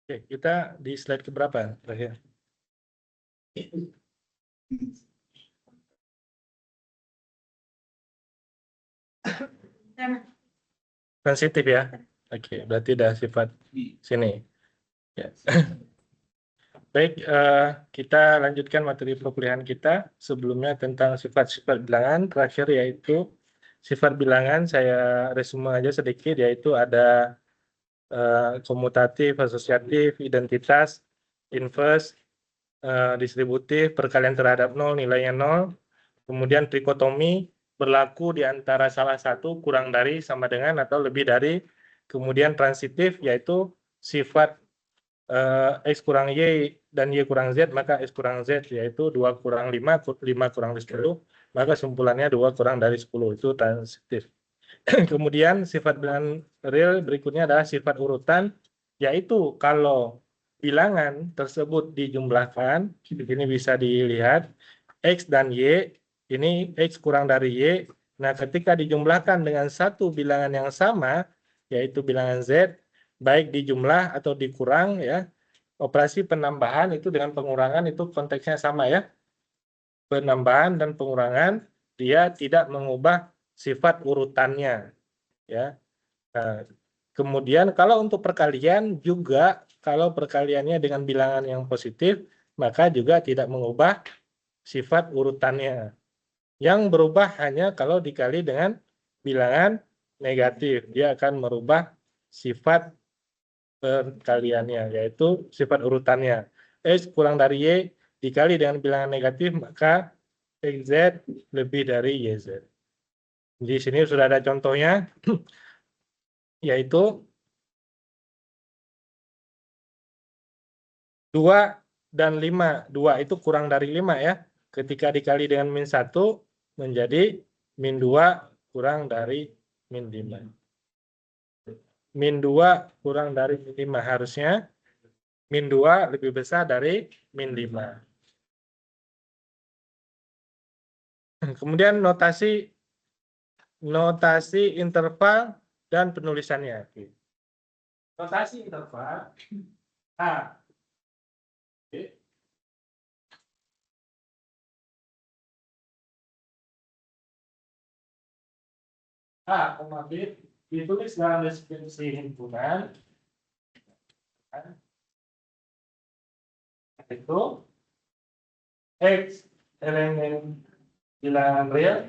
Oke, kita di slide keberapa terakhir? Sensitif ya? Oke, berarti udah sifat sini. Ya. Baik, kita lanjutkan materi perkuliahan kita. Sebelumnya tentang sifat-sifat bilangan, terakhir yaitu sifat bilangan, saya resume aja sedikit, yaitu ada komutatif, asosiatif, identitas, inverse, distributif, perkalian terhadap 0, nilainya 0, kemudian trikotomi, berlaku di antara salah satu kurang dari sama dengan atau lebih dari, kemudian transitif, yaitu sifat X kurang Y dan Y kurang Z, maka X kurang Z, yaitu 2 kurang 5, 5 kurang 10, maka simpulannya 2 kurang dari 10, itu transitif. Kemudian sifat bilangan real berikutnya adalah sifat urutan, yaitu kalau bilangan tersebut dijumlahkan, di sini bisa dilihat, X dan Y, ini X kurang dari Y, nah ketika dijumlahkan dengan satu bilangan yang sama, yaitu bilangan Z, baik dijumlah atau dikurang, ya, operasi penambahan itu dengan pengurangan itu konteksnya sama ya, penambahan dan pengurangan dia tidak mengubah sifat urutannya, ya. Nah, kemudian kalau untuk perkalian juga, kalau perkaliannya dengan bilangan yang positif, maka juga tidak mengubah sifat urutannya. Yang berubah hanya kalau dikali dengan bilangan negatif, dia akan merubah sifat perkaliannya, yaitu sifat urutannya. X kurang dari Y dikali dengan bilangan negatif, maka XZ lebih dari YZ. Di sini sudah ada contohnya, yaitu 2 dan 5. 2 itu kurang dari 5 ya. Ketika dikali dengan min 1 menjadi min 2 kurang dari min 5. Min 2 kurang dari min 5 harusnya min 2 lebih besar dari min 5. Kemudian notasi interval dan penulisannya. Notasi interval A. A, B ditulis dalam deskripsi himpunan itu X elemen bilangan real,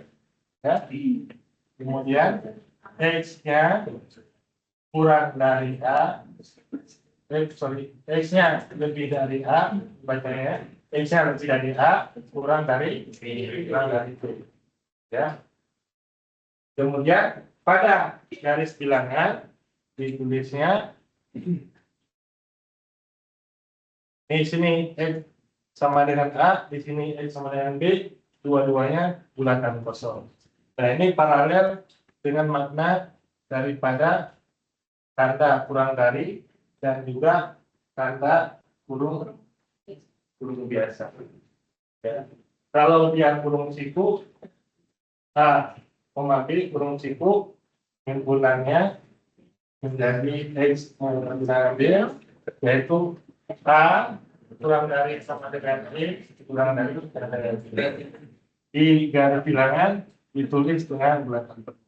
ya, kemudian X-nya kurang dari A, X-nya lebih dari A, bacanya, X-nya lebih dari A, kurang dari itu, ya. Kemudian pada garis bilangan ditulisnya di sini X sama dengan A, di sini X sama dengan B, dua-duanya bulatan kosong. Nah, ini paralel dengan makna daripada tanda kurang dari dan juga tanda kurung biasa. Ya. Kalau dia kurung siku A, B kurung siku, himpunannya menjadi X B, yaitu A kurang dari sama dengan X kurang dari di garis bilangan ditulis dengan bulatan penuh.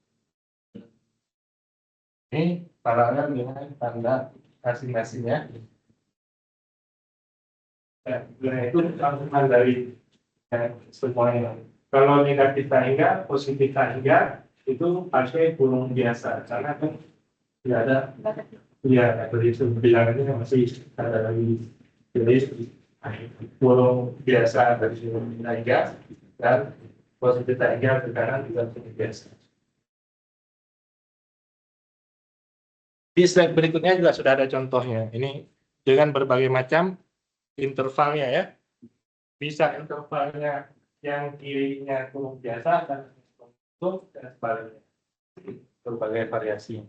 Ini paralel dengan tanda masing-masingnya. Ya, itu rangkuman dari semuanya. Kalau negatif tak hingga, positif tak hingga, itu pakai kurung biasa karena kan tidak ada, ya dari bilangannya masih ada lagi. Jadi kurung biasa dari kurung hingga dan positif tak hingga sekarang juga kurung biasa. Di slide berikutnya juga sudah ada contohnya. Ini dengan berbagai macam intervalnya ya. Bisa intervalnya yang kirinya kurung biasa dan untuk dan sebaliknya. Berbagai variasi.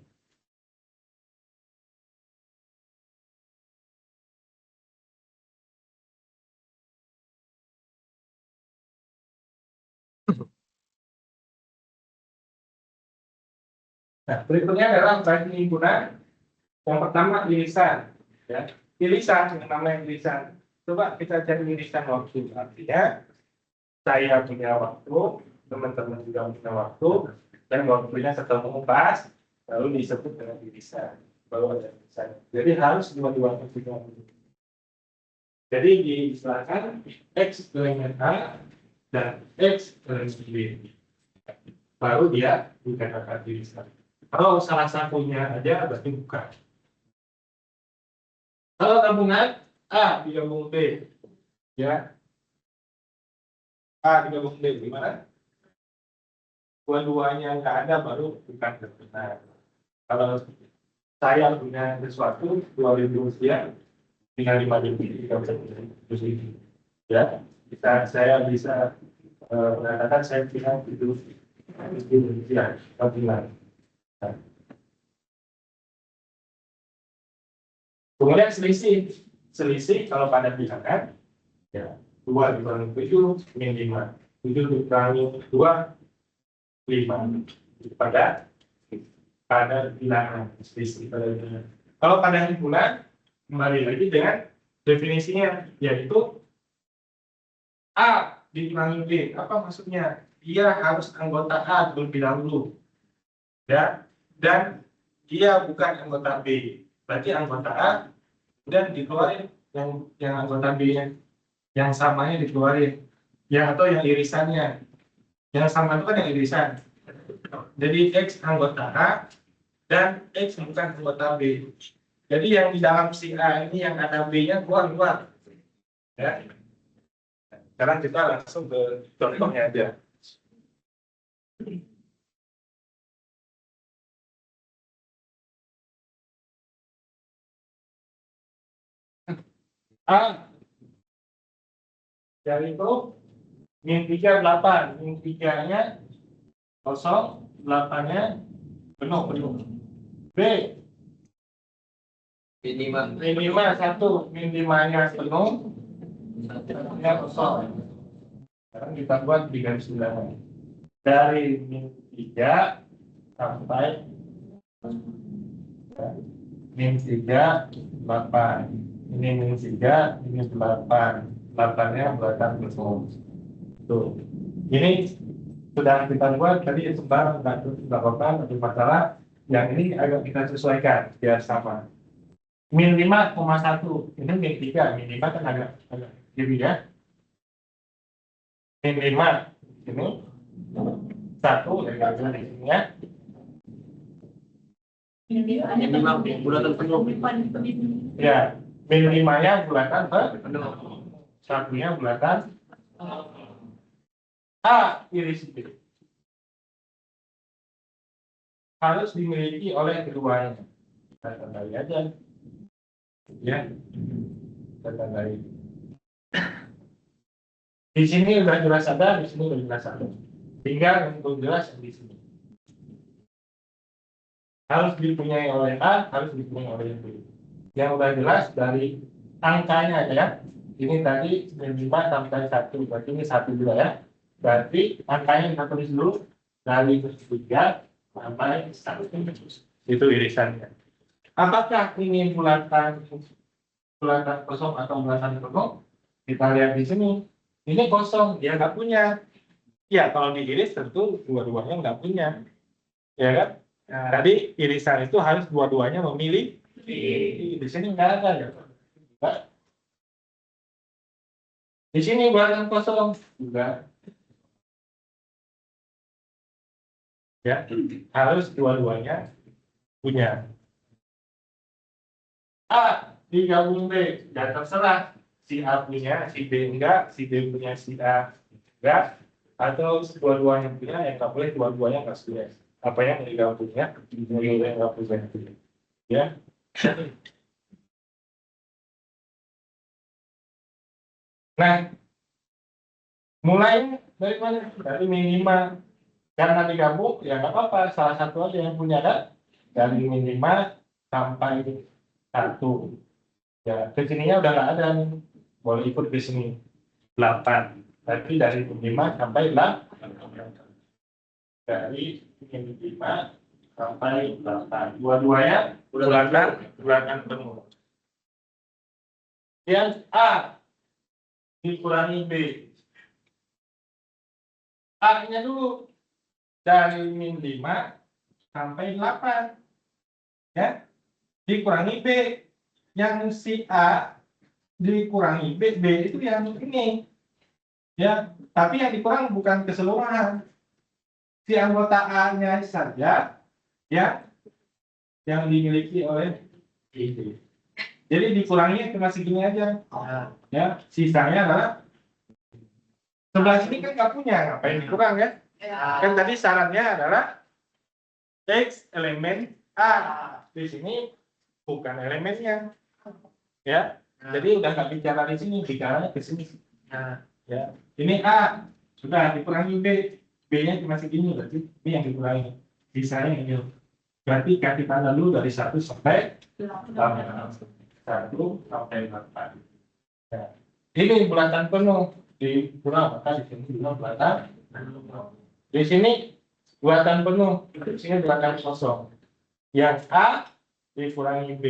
Nah, berikutnya adalah baik himpunan. Yang pertama irisan, ya. irisan, yang namanya irisan. Coba kita cari irisan waktu. Artinya saya punya waktu, teman-teman juga punya waktu, dan waktunya ketemu pas, lalu disebut dengan irisan. Baru ada irisan. Jadi harus dua-duanya punya waktu. Jadi diistilahkan X dengan A dan X dengan B. Baru dia dikatakan irisan. Kalau salah satunya aja berarti bukan. Kalau gabungan A digabung B, ya A digabung B gimana? Dua-duanya nggak ada baru bukan benar. Kalau saya punya sesuatu 2.000 rupiah, tinggal 5.000 kita bisa ini. Ya, saya bisa mengatakan saya punya itu rupiah, tabungan. Nah. Kemudian selisih kalau pada bilangan, ya 2 dikurangi 7 min 5, 7 dikurangi 2 5 pada bilangan selisih pada bilangan. Kalau pada himpunan kembali lagi dengan definisinya, yaitu A dikurangi B. Apa maksudnya? Dia harus anggota A terlebih dahulu, ya, dan dia bukan anggota B. Berarti anggota A dan dikeluarin yang anggota B-nya, yang samanya dikeluarin, ya, atau yang irisannya. Yang sama itu kan yang irisan. Jadi X anggota A dan X bukan anggota B. Jadi yang di dalam si A ini yang ada B-nya keluar. Ya. Sekarang kita langsung ke contohnya aja. A dari itu min 3 8, min 3-nya kosong, 8-nya penuh. B min 5 1, min 5-nya penuh, 1-nya kosong. Sekarang kita buat di garis bilangan. Dari min 3 sampai min 3 8. Ini min 3, ini 8. 8-nya belakang penuh. Tuh. Ini sudah kita buat tadi sebar nggak apa-apa, ada masalah. Yang ini agak kita sesuaikan biar sama. Min 5,1 ini min 3, min 5 kan agak kiri ya. Min 5 ini 1 ya di sini ya. Min 5 bulatan penuh. Ya, min 5-nya bulatan penuh. 1-nya bulatan A iris B. Harus dimiliki oleh keduanya. Kita tandai aja. Ya. Kita tandai. Di sini udah jelas ada, di sini udah jelas ada. Tinggal yang belum jelas di sini. Harus dipunyai oleh A, harus dipunyai oleh B. Yang udah jelas dari angkanya ya. Ini tadi 5 sampai 1, berarti ini 1 juga ya. Berarti angkanya kita tulis dulu dari 3 sampai 1. Itu irisannya. Apakah ini bulatan kosong atau bulatan penuh? Kita lihat di sini. Ini kosong, dia nggak punya. Ya, kalau diiris tentu dua-duanya nggak punya. Ya kan? Nah, tadi irisan itu harus dua-duanya memilih. Di sini nggak ada ya. Di sini bulatan kosong juga. Ya, harus dua-duanya punya. A digabung B, ya terserah si A punya, si B enggak, si B punya, si A enggak, atau dua-duanya punya, yang nggak boleh dua-duanya nggak punya. Apa yang digabungnya, yang nggak punya. Ya. Nah, mulai dari mana? Dari minimal. Karena digabung, ya nggak apa-apa, salah satu aja yang punya kan? Dari minimal sampai 1. Ya, ke sininya udah nggak ada nih. Boleh ikut ke sini. 8. Tapi dari 5 sampai 8. Dari 5 sampai 8. Dua-duanya bulatan penuh. Yang A dikurangi B. A-nya dulu dari min 5 sampai 8. Ya. Dikurangi B. Yang si A dikurangi B. B itu yang ini. Ya, tapi yang dikurang bukan keseluruhan. Si anggota A-nya saja ya yang dimiliki oleh ini. Jadi dikurangi cuma segini aja. Ya, sisanya adalah sebelah sini kan nggak punya, ngapain dikurang ya? Kan tadi syaratnya adalah X elemen A. Di sini bukan elemennya. Ya. Jadi udah nggak bicara di sini, bicaranya ke sini. Ya. Ini A sudah dikurangi B. B-nya cuma segini berarti ini yang dikurangi. Sisanya ini. Berarti kasih tanda dulu dari 1 sampai 8. 1 sampai 8. Ya. Ini bulatan penuh dikurang, maka di sini juga bulatan penuh. Di sini bulatan penuh, di sini bulatan kosong. Yang A dikurangi B,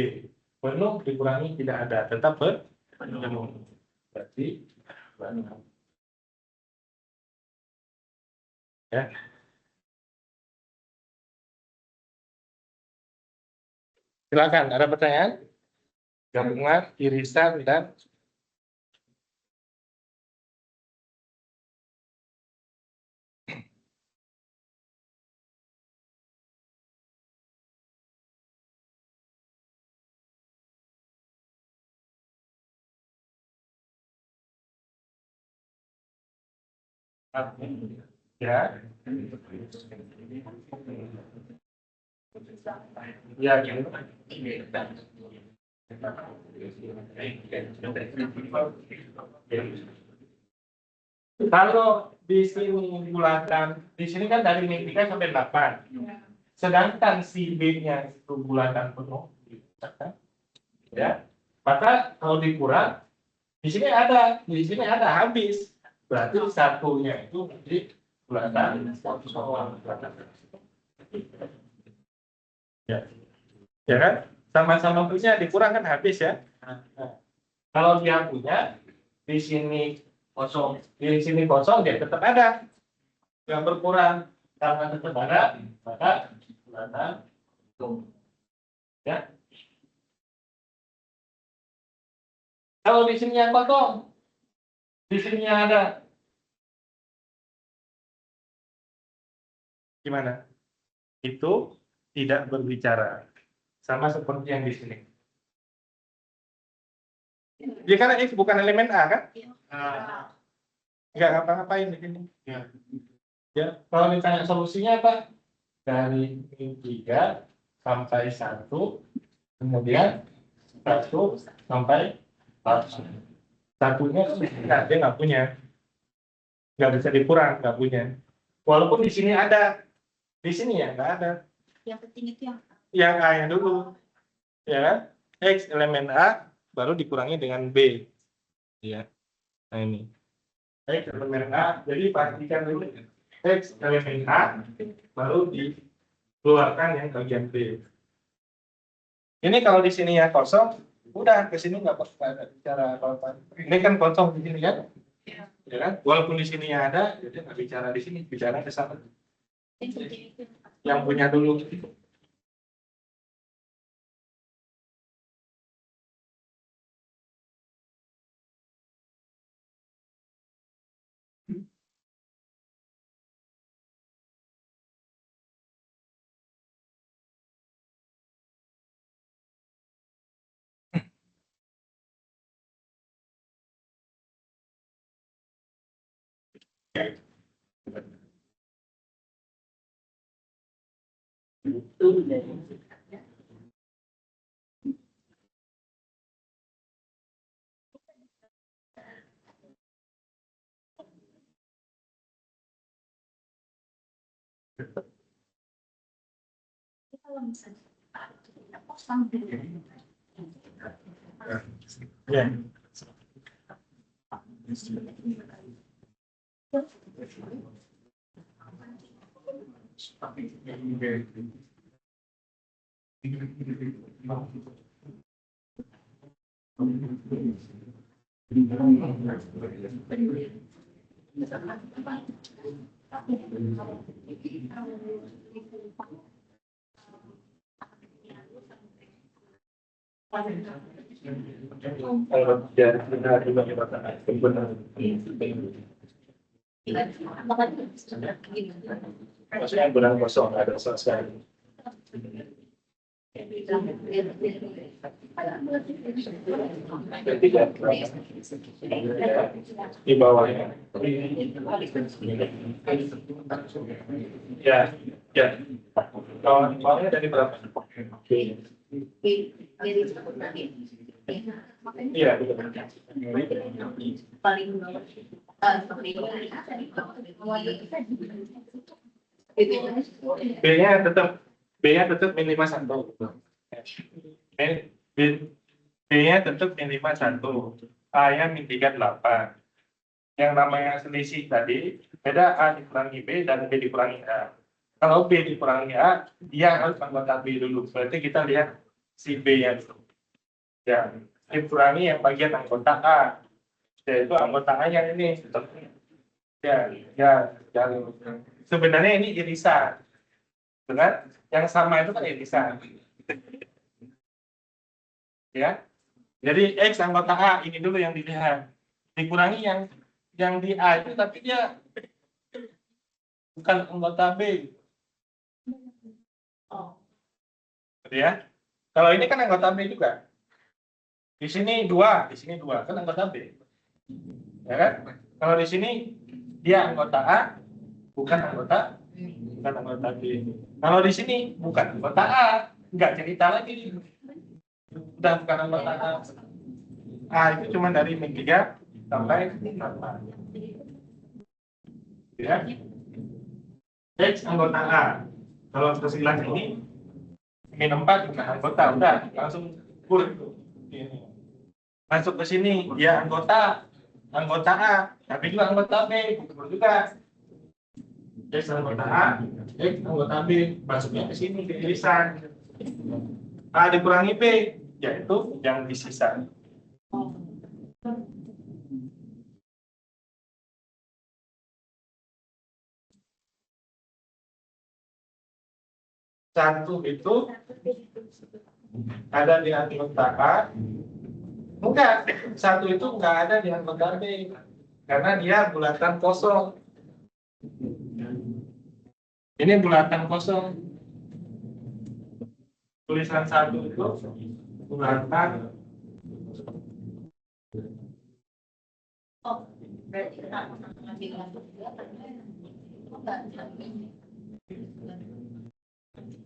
penuh dikurangi tidak ada, tetap penuh. Berarti penuh. Ya. Silakan, ada pertanyaan? Gabungan, irisan, dan ya. Ya, kalau di sini bulatan, di sini kan dari min 3 sampai 8. Sedangkan si B-nya itu bulatan penuh, ya. Maka kalau dikurang, di sini ada habis. Berarti satunya itu menjadi bulatan kosong. Ya. Ya kan? Sama-sama punya dikurang kan habis ya. Nah, kalau dia punya di sini kosong, dia tetap ada. Yang berkurang karena tetap ada, maka bulatan penuh. Ya. Kalau di sini yang kosong, di sini ada. Gimana? Itu tidak berbicara. Sama seperti yang di sini. Ya karena X bukan elemen A kan? Nggak ngapa-ngapain di sini. Ya, kalau ditanya solusinya apa? Dari min 3 sampai 1, kemudian 1 sampai 4. Satunya dia nggak punya. Nggak bisa dikurang, nggak punya. Walaupun di sini ada. Di sini ya nggak ada. Yang penting itu yang A-nya dulu. Ya kan? X elemen A baru dikurangi dengan B. Ya. Nah ini. X elemen A, jadi pastikan dulu X elemen A baru dikeluarkan yang bagian B. Ini kalau di sini ya kosong, udah ke sini nggak bicara apa-apa. Ini kan kosong di sini kan? Ya kan? Walaupun di sini ada, jadi nggak bicara di sini, bicara ke sana. Yang punya dulu. kalau misalnya tidak kosong Ya. Maksudnya bulan kosong ada selesai. Di bawahnya. Ya, ya. Kalau di bawahnya dari berapa? Iya, paling bawah. B-nya tetap minimal 1. B-nya tetap minimal 1. A-nya min 38. Yang namanya selisih tadi, beda A dikurangi B dan B dikurangi A. Kalau B dikurangi A, dia harus anggota B dulu. Berarti kita lihat si B-nya dulu. Ya, dikurangi yang bagian anggota A. Yaitu anggota A yang ini. Ya. Sebenarnya ini irisan. Dengan yang sama itu kan irisan. Ya. Jadi X anggota A ini dulu yang dilihat. Dikurangi yang di A itu, tapi dia bukan anggota B. Ya. Kalau ini kan anggota B juga. Di sini 2, di sini 2, kan anggota B. Ya kan? Kalau di sini dia anggota A, bukan anggota B. Kalau di sini bukan anggota A, nggak cerita lagi. Udah bukan anggota A. A itu cuma dari min 3 sampai 8. Ya. X anggota A. Kalau kesilang ini min 4 bukan anggota, udah langsung full. Masuk ke sini dia anggota A, tapi juga anggota B, juga. X anggota A, X anggota B, masuknya ke sini ke irisan. A dikurangi B, yaitu yang disisa. Satu itu ada di anggota A. Enggak, satu itu enggak ada di anggota B. Karena dia bulatan kosong. Ini bulatan kosong. Tulisan satu itu bulatan. Berarti kita mengambil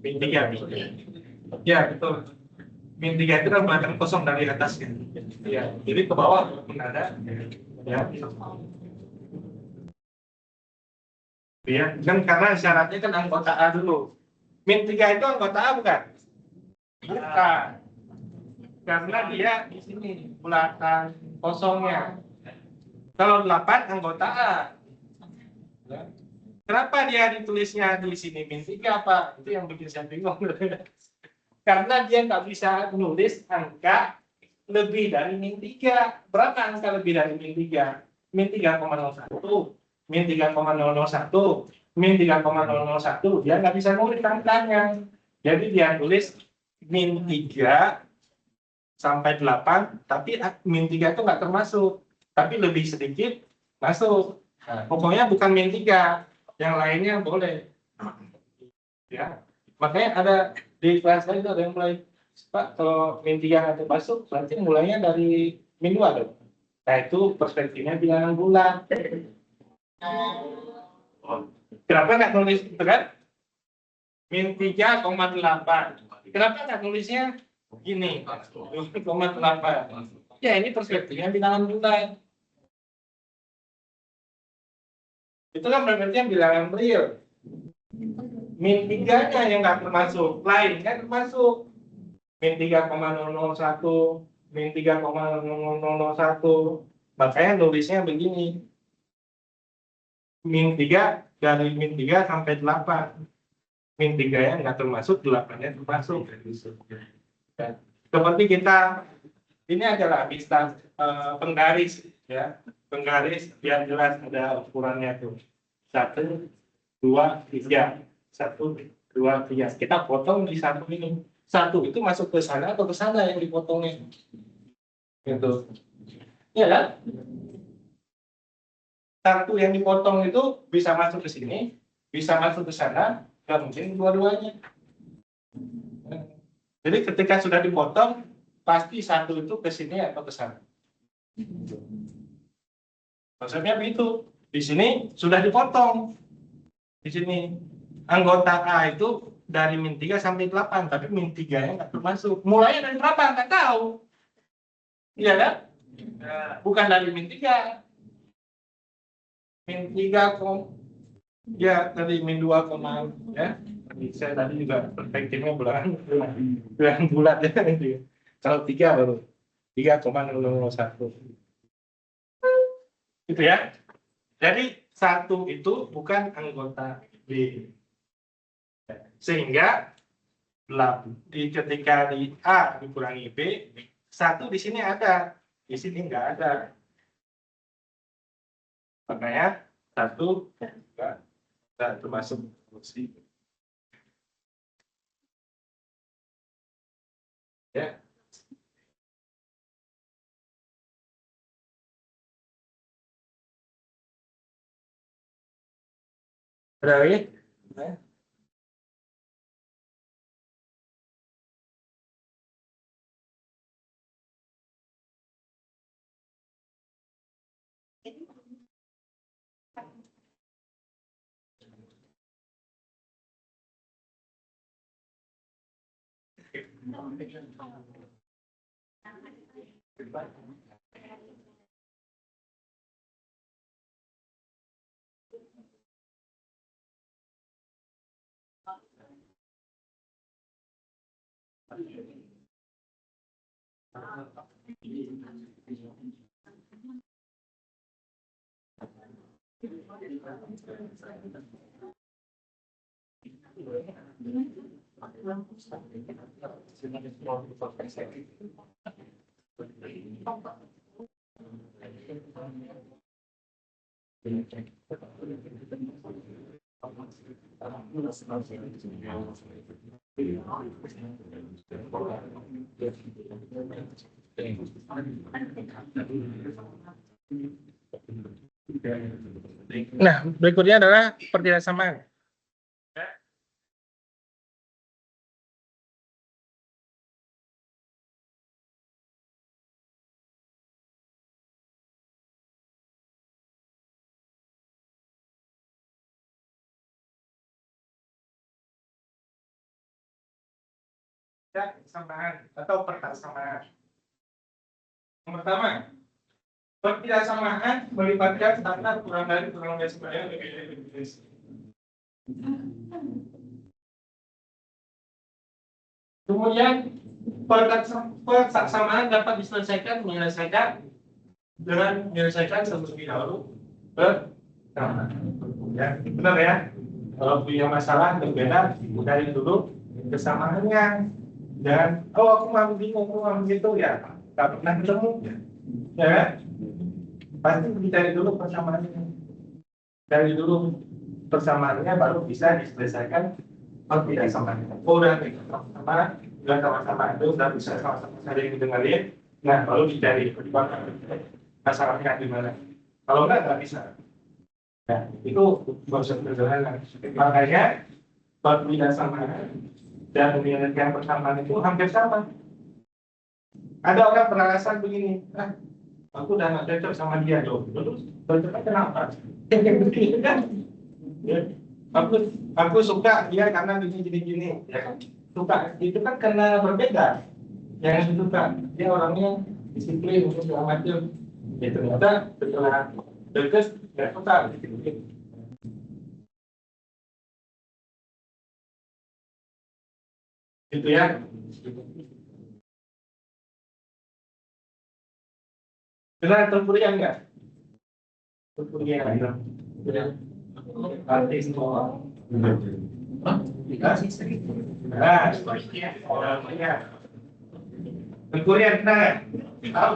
min 3. Ya, betul. Min 3 itu kan bulatan kosong dari atas kan. Ya, jadi ke bawah pun ada. Ya. Ya, kan karena syaratnya kan anggota A dulu. Min 3 itu anggota A bukan? Bukan. Karena dia di sini bulatan kosongnya. Kalau 8 anggota A. Ya. Kenapa dia ditulisnya di sini min 3 Pak? Itu yang bikin saya bingung. Karena dia nggak bisa nulis angka lebih dari min 3. Berapa angka lebih dari min 3? Min 3,01, min 3,001, min 3,001. Dia nggak bisa nulis angkanya. Jadi dia tulis min 3 sampai 8, tapi min 3 itu nggak termasuk. Tapi lebih sedikit masuk. Nah, pokoknya bukan min 3. Yang lainnya boleh. Ya. Makanya ada di kelas lain ada yang mulai, Pak, kalau min 3 nggak termasuk, berarti mulainya dari min 2 dong. Nah, itu perspektifnya bilangan bulat. Kenapa nggak nulis itu kan? Min 3,8. Kenapa nggak nulisnya gini? 2,8. Ya, ini perspektifnya bilangan bulat. Itu kan berarti bilangan real. Min 3-nya yang nggak termasuk, lainnya termasuk. Min 3,001, min 3,0001. Makanya nulisnya begini. Min 3 dari min 3 sampai 8. Min 3-nya nggak termasuk, 8-nya termasuk. Seperti kita ini adalah misal penggaris ya, penggaris biar jelas ada ukurannya tuh 1, 2, 3, 1, 2, 3. Kita potong di satu ini. Satu itu masuk ke sana atau ke sana yang dipotongnya. Gitu. Iya kan? Satu yang dipotong itu bisa masuk ke sini, bisa masuk ke sana, nggak mungkin dua-duanya. Jadi ketika sudah dipotong, pasti satu itu ke sini atau ke sana. Konsepnya begitu. Di sini sudah dipotong. Di sini anggota A itu dari min 3 sampai 8, tapi min 3-nya nggak termasuk. Mulainya dari berapa? Nggak tahu. Iya kan? Bukan dari min 3. Min 3, ya dari min 2, ya. Saya tadi juga perspektifnya bulan bulat ya. Kalau 3 baru 3,001. Gitu ya. Jadi 1 itu bukan anggota B. Sehingga ketika di A dikurangi B, 1 di sini ada, di sini nggak ada. Makanya 1 nggak termasuk fungsi. Ya. Ada lagi? Ya. Nah, berikutnya adalah pertidaksamaan. Pertidaksamaan atau pertidaksamaan. Yang pertama, pertidaksamaan melibatkan standar kurang lebih sebanyak lebih dari definisi. Kemudian pertidaksamaan dapat diselesaikan dengan menyelesaikan terlebih dahulu pertidaksamaan. Ya, benar ya. Kalau punya masalah berbeda, dari dulu kesamaannya. Dan aku mau bingung, aku mau begitu ya, tak pernah ketemu, ya kan? Pasti dicari dulu persamaannya. Dari dulu persamaannya baru bisa diselesaikan pertidaksamaan. Udah sama-sama itu udah bisa sama-sama saling dengerin. Nah, baru dicari masalahnya di mana. Kalau nggak bisa. Ya, itu proses perjalanan. Makanya pertidaksamaan dan menyelesaikan persamaan itu hampir sama. Ada orang beralasan begini, aku udah nggak cocok sama dia loh. Terus cocoknya kenapa? Aku suka dia karena gini. Ya, suka itu kan karena berbeda. Yang suka dia orangnya disiplin untuk segala macam. Ya ternyata setelah deket nggak suka disiplin. Gitu ya. Benar terpurian enggak? Terpurian. Artis semua. Nah, sebaiknya orangnya. Tengkurian kenangan. Tahu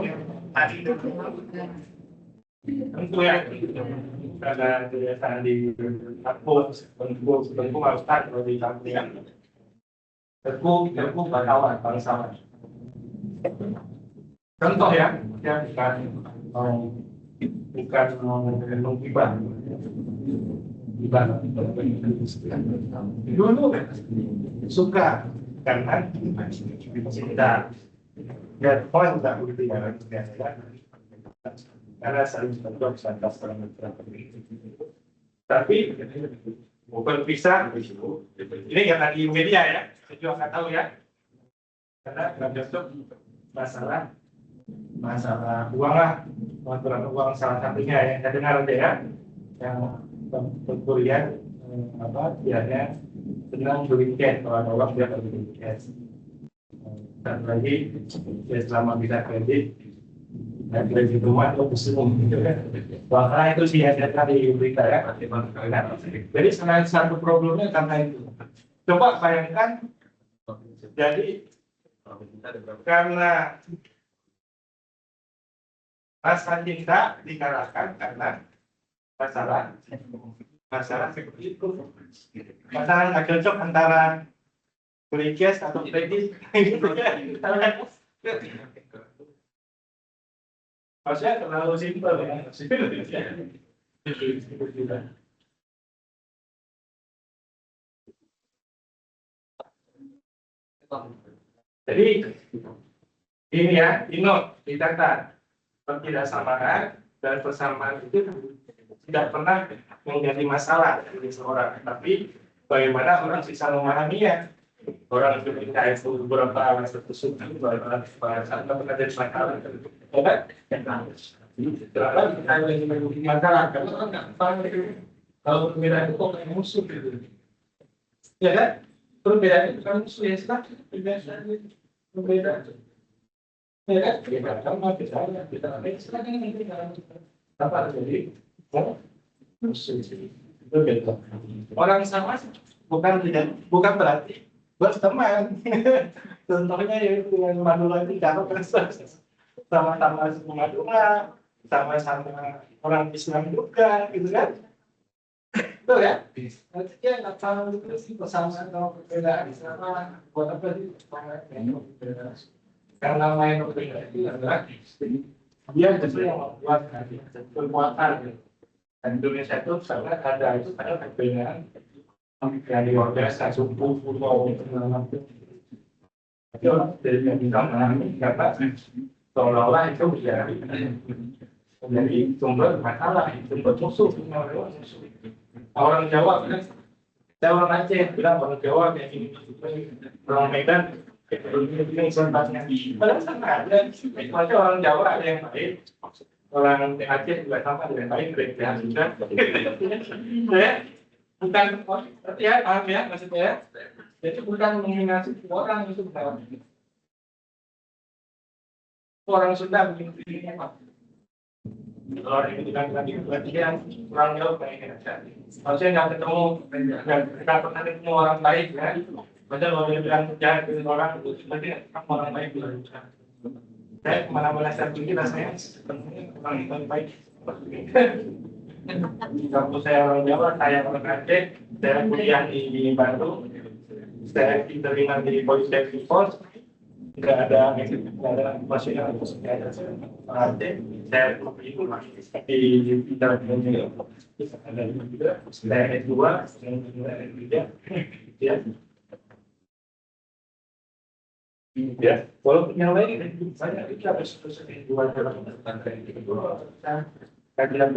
ya. Tadi itu tengkurian. Karena kebiasaan di tengku harus tahu kalau di tengkurian. Tengku bakawan bangsawan. Contoh ya, bukan menghibah. Dulu suka karena cinta. Ya, orang tidak begitu ya. Karena saling berjuang atas tapi bukan bisa. Ini karena di media ya, saya juga nggak tahu ya. Karena nggak cocok masalah uang lah, pengaturan uang salah satunya yang saya dengar aja ya, yang berkuliah biasanya senang beli cash, kalau ada uang dia beli cash. Dan lagi ya selama bisa kredit dan kredit rumah itu kesumum gitu kan. Makanya itu sih yang di berita ya. Jadi selain satu problemnya karena itu. Coba bayangkan, jadi karena rasa cinta dikalahkan karena masalah seperti itu. Masalah nggak cocok antara beli cash atau kredit. Maksudnya terlalu simpel ya. Jadi ini ya, dicatat ketidaksamaan dan persamaan itu tidak pernah menjadi masalah bagi seorang, tapi bagaimana orang bisa memahaminya. Orang ketika itu beberapa satu suku beberapa pernah jadi masalah, kenapa kita lagi masalah? Karena orang nggak paham kalau perbedaan itu kok kayak musuh gitu, ya kan? Perbedaan itu kan musuh ya, silahkan berbeda. Ya kan? Kita sama kita apa jadi musuh itu beda. Orang sama bukan berarti berteman. Contohnya yaitu yang Madura itu kalau sama-sama suku Madura, sama-sama orang Islam juga, gitu kan? Betul ya? Nanti dia nggak tahu itu sih persamaan atau perbedaan sama buat apa sih? Karena main berbeda itu adalah dia justru yang membuat kekuatan. Dan Indonesia itu sangat ada itu pada perbedaan yang luar biasa, suku, pulau, itu dari yang kita mengalami karena seolah-olah itu menjadi sumber masalah, sumber musuh. Orang Jawa kan, saya orang Aceh bilang orang Jawa kayak gini, orang Medan ini sebenarnya. Padahal sama ada, macam orang Jawa ada yang baik, orang Aceh juga sama ada yang baik, ada yang tidak. Bukan, ya paham ya maksudnya. Jadi bukan menghina orang itu bukan. Orang Sunda begini apa? Kalau orang itu lagi pelatihan kurang jauh kayak harusnya nggak ketemu, nggak pernah ketemu orang baik ya. Padahal kalau dia bilang jahat dengan orang, berarti orang baik bilang. Saya kemana-mana saya pergi rasanya ketemu orang itu baik. Waktu saya orang Jawa, saya orang Aceh, saya kuliah di Bandung, saya diterima di Politeknik Pos, tidak ada masih ada Aceh, saya itu di bidang ini, ada juga, saya S2, saya S3, ya. Ya, walaupun yang lain banyak itu harus dua dalam tentang itu, kajian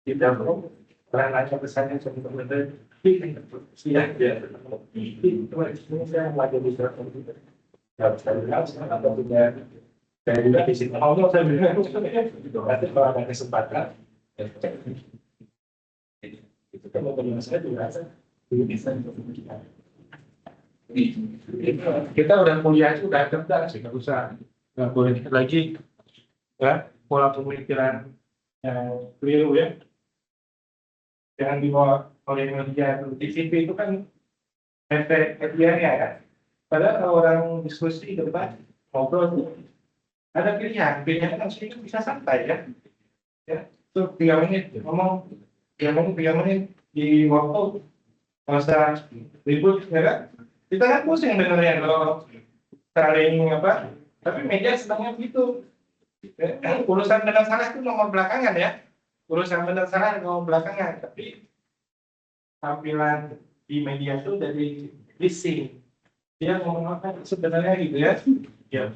di dalam ranahnya pesannya sebenarnya siap ya itu saya lagi bisa komputer nggak bisa lihat atau punya saya juga di sini mau saya bilang nanti kalau ada kesempatan itu kan mau saya juga bisa kita udah kuliah itu udah cerdas sih nggak usah nggak boleh lagi ya pola pemikiran yang keliru ya. Jangan dibawa oleh media di TV itu kan efek medianya ya. Padahal kalau orang diskusi debat ngobrol tuh ada pilihan langsung bisa santai ya. Ya, tuh 3 menit ngomong 3 menit di waktu nggak usah ribut ya kan? Kita kan pusing dengarnya kalau saling apa? Tapi media sedangnya begitu. Urusan benar salah itu nomor belakangan ya. Urusan benar salah nomor belakangan. Tapi tampilan di media itu dari bising. Dia ngomong apa sebenarnya gitu ya. Ya.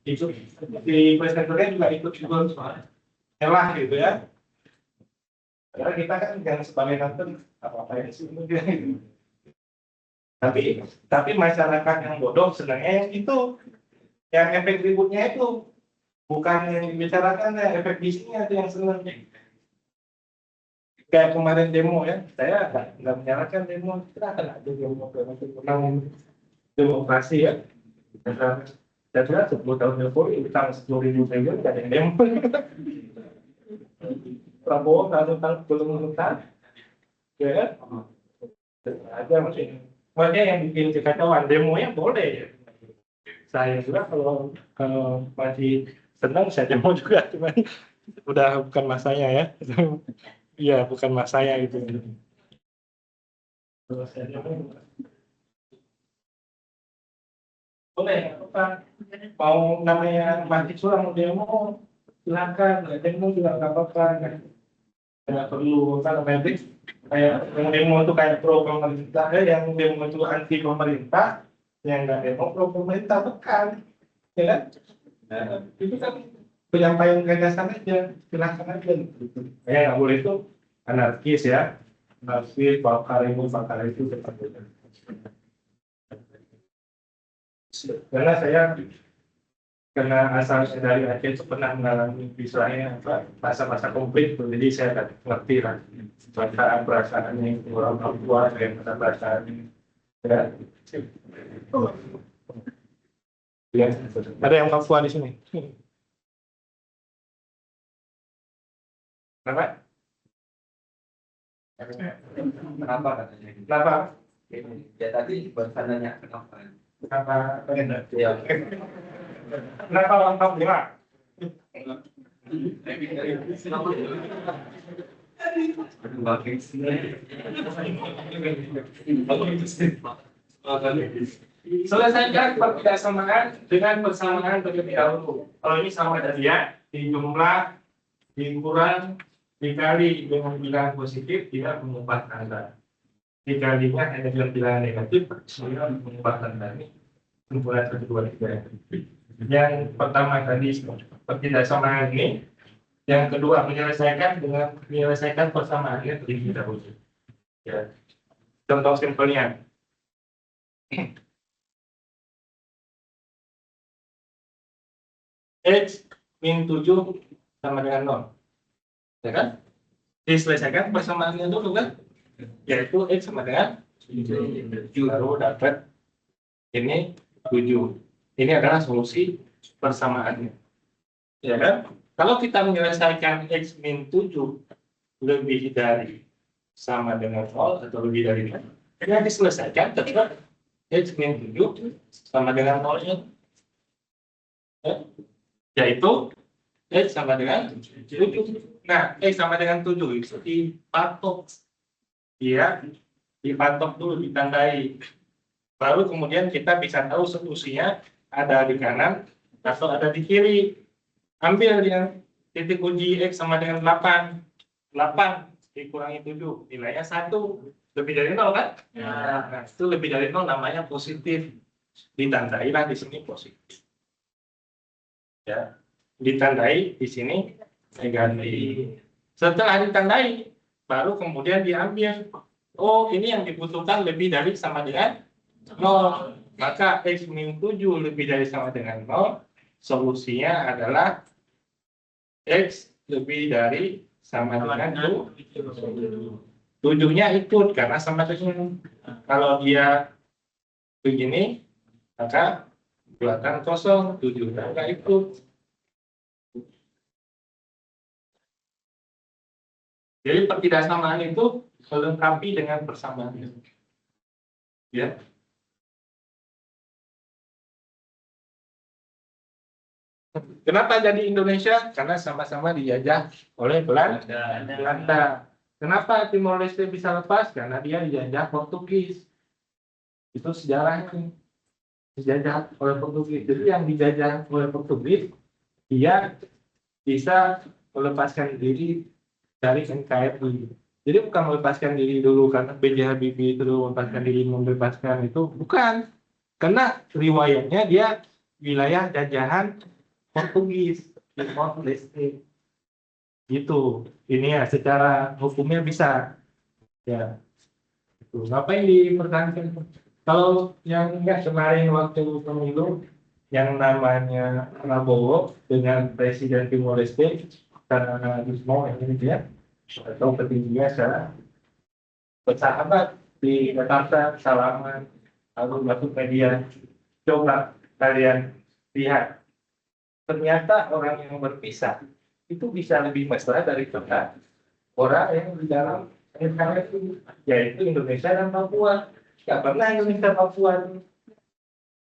Itu di presenternya juga ikut nyelah gitu ya. Karena kita kan jangan sebagai nonton apa-apa yang sebenarnya gitu. Tapi masyarakat yang bodoh sebenarnya yang itu, yang efek ributnya itu bukan yang dibicarakan ya, efek bisnisnya itu yang sebenarnya. Kayak kemarin demo ya, saya nggak menyalahkan demo, kita akan ada demo tentang demokrasi ya. Saya kira 10 tahun Jokowi utang 10.000 triliun nggak ada yang demo. Prabowo belum utang, ya ada masih. Makanya yang bikin kekacauan demonya boleh ya. Saya juga kalau masih senang saya demo juga, cuman udah bukan masanya ya. Iya, bukan masanya gitu. Boleh, apa mau namanya mahasiswa mau demo silakan, nggak demo juga nggak apa-apa, nggak perlu apa namanya kayak yang demo itu kayak pro pemerintah, yang demo itu anti pemerintah, yang nggak demo pro pemerintah bukan, ya kan? Nah, itu kan penyampaian gagasan aja, silakan aja. Kayak nggak boleh itu anarkis ya, anarkis bakar itu tetap boleh. Karena asalnya dari Aceh itu pernah mengalami misalnya masa-masa konflik, jadi saya ngerti lah perasaan yang orang Papua yang perasaan ya. Ya, ada yang Papua di sini. Kenapa? Kenapa katanya? Kenapa? Ya tadi barusan nanya kenapa? Kenapa? Ya. Kenapa orang Papua? Selesaikan perbedaan dengan persamaan terlebih dahulu. Kalau ini sama tadi ya, di jumlah, dikurang, dikali dengan bilangan positif, tidak mengubah tanda. Dikalinya hanya dengan bilangan negatif, sehingga mengubah tanda ini. Kumpulan 1, 2, 3. Yang pertama tadi ketidaksamaan ini, yang kedua menyelesaikan persamaannya terlebih dahulu. Ya. Contoh simpelnya. X min 7 sama dengan 0. Ya kan? Diselesaikan persamaannya dulu kan? Yaitu X sama dengan 7. Baru dapat ini 7. Ini adalah solusi persamaannya. Ya kan? Kalau kita menyelesaikan X min 7 lebih dari sama dengan 0 atau lebih dari 0, yang diselesaikan tetap X min 7 sama dengan 0-nya. Ya. Yaitu X sama dengan 7. Nah, X sama dengan 7 itu dipatok. Ya, dipatok dulu, ditandai. Baru kemudian kita bisa tahu solusinya ada di kanan atau ada di kiri. Ambil yang titik uji X sama dengan 8. 8 dikurangi 7, nilainya 1. Lebih dari 0 kan? Ya. Nah, itu lebih dari 0 namanya positif. Ditandailah di sini positif. Ya, ditandai di sini negatif. Setelah ditandai, baru kemudian diambil. Oh, ini yang dibutuhkan lebih dari sama dengan 0. Maka X min 7 lebih dari sama dengan 0. Solusinya adalah X lebih dari sama dengan 7. 7-nya ikut karena sama dengan. Kalau dia begini, maka belakang kosong, 7-nya nggak ikut. Jadi ketidaksamaan itu melengkapi dengan persamaan. Ya. Kenapa jadi Indonesia? Karena sama-sama dijajah oleh Belanda. Kenapa Timor Leste bisa lepas? Karena dia dijajah Portugis. Itu sejarahnya. Dijajah oleh Portugis. Jadi yang dijajah oleh Portugis, dia bisa melepaskan diri dari NKRI. Jadi bukan melepaskan diri dulu karena B.J. Habibie itu dulu melepaskan diri membebaskan itu, bukan. Karena riwayatnya dia wilayah jajahan Portugis, Timor Leste. Gitu. Ini ya secara hukumnya bisa. Ya. Itu. Ngapain dipertahankan? Kalau yang enggak kemarin waktu pemilu yang namanya Prabowo dengan Presiden Timor Leste karena Gusmo ini dia atau petingginya secara bersahabat di Jakarta, salaman, lalu masuk media. Coba kalian lihat, ternyata orang yang berpisah itu bisa lebih mesra daripada orang yang di dalam NKRI, yaitu Indonesia dan Papua. Nggak pernah Indonesia Papua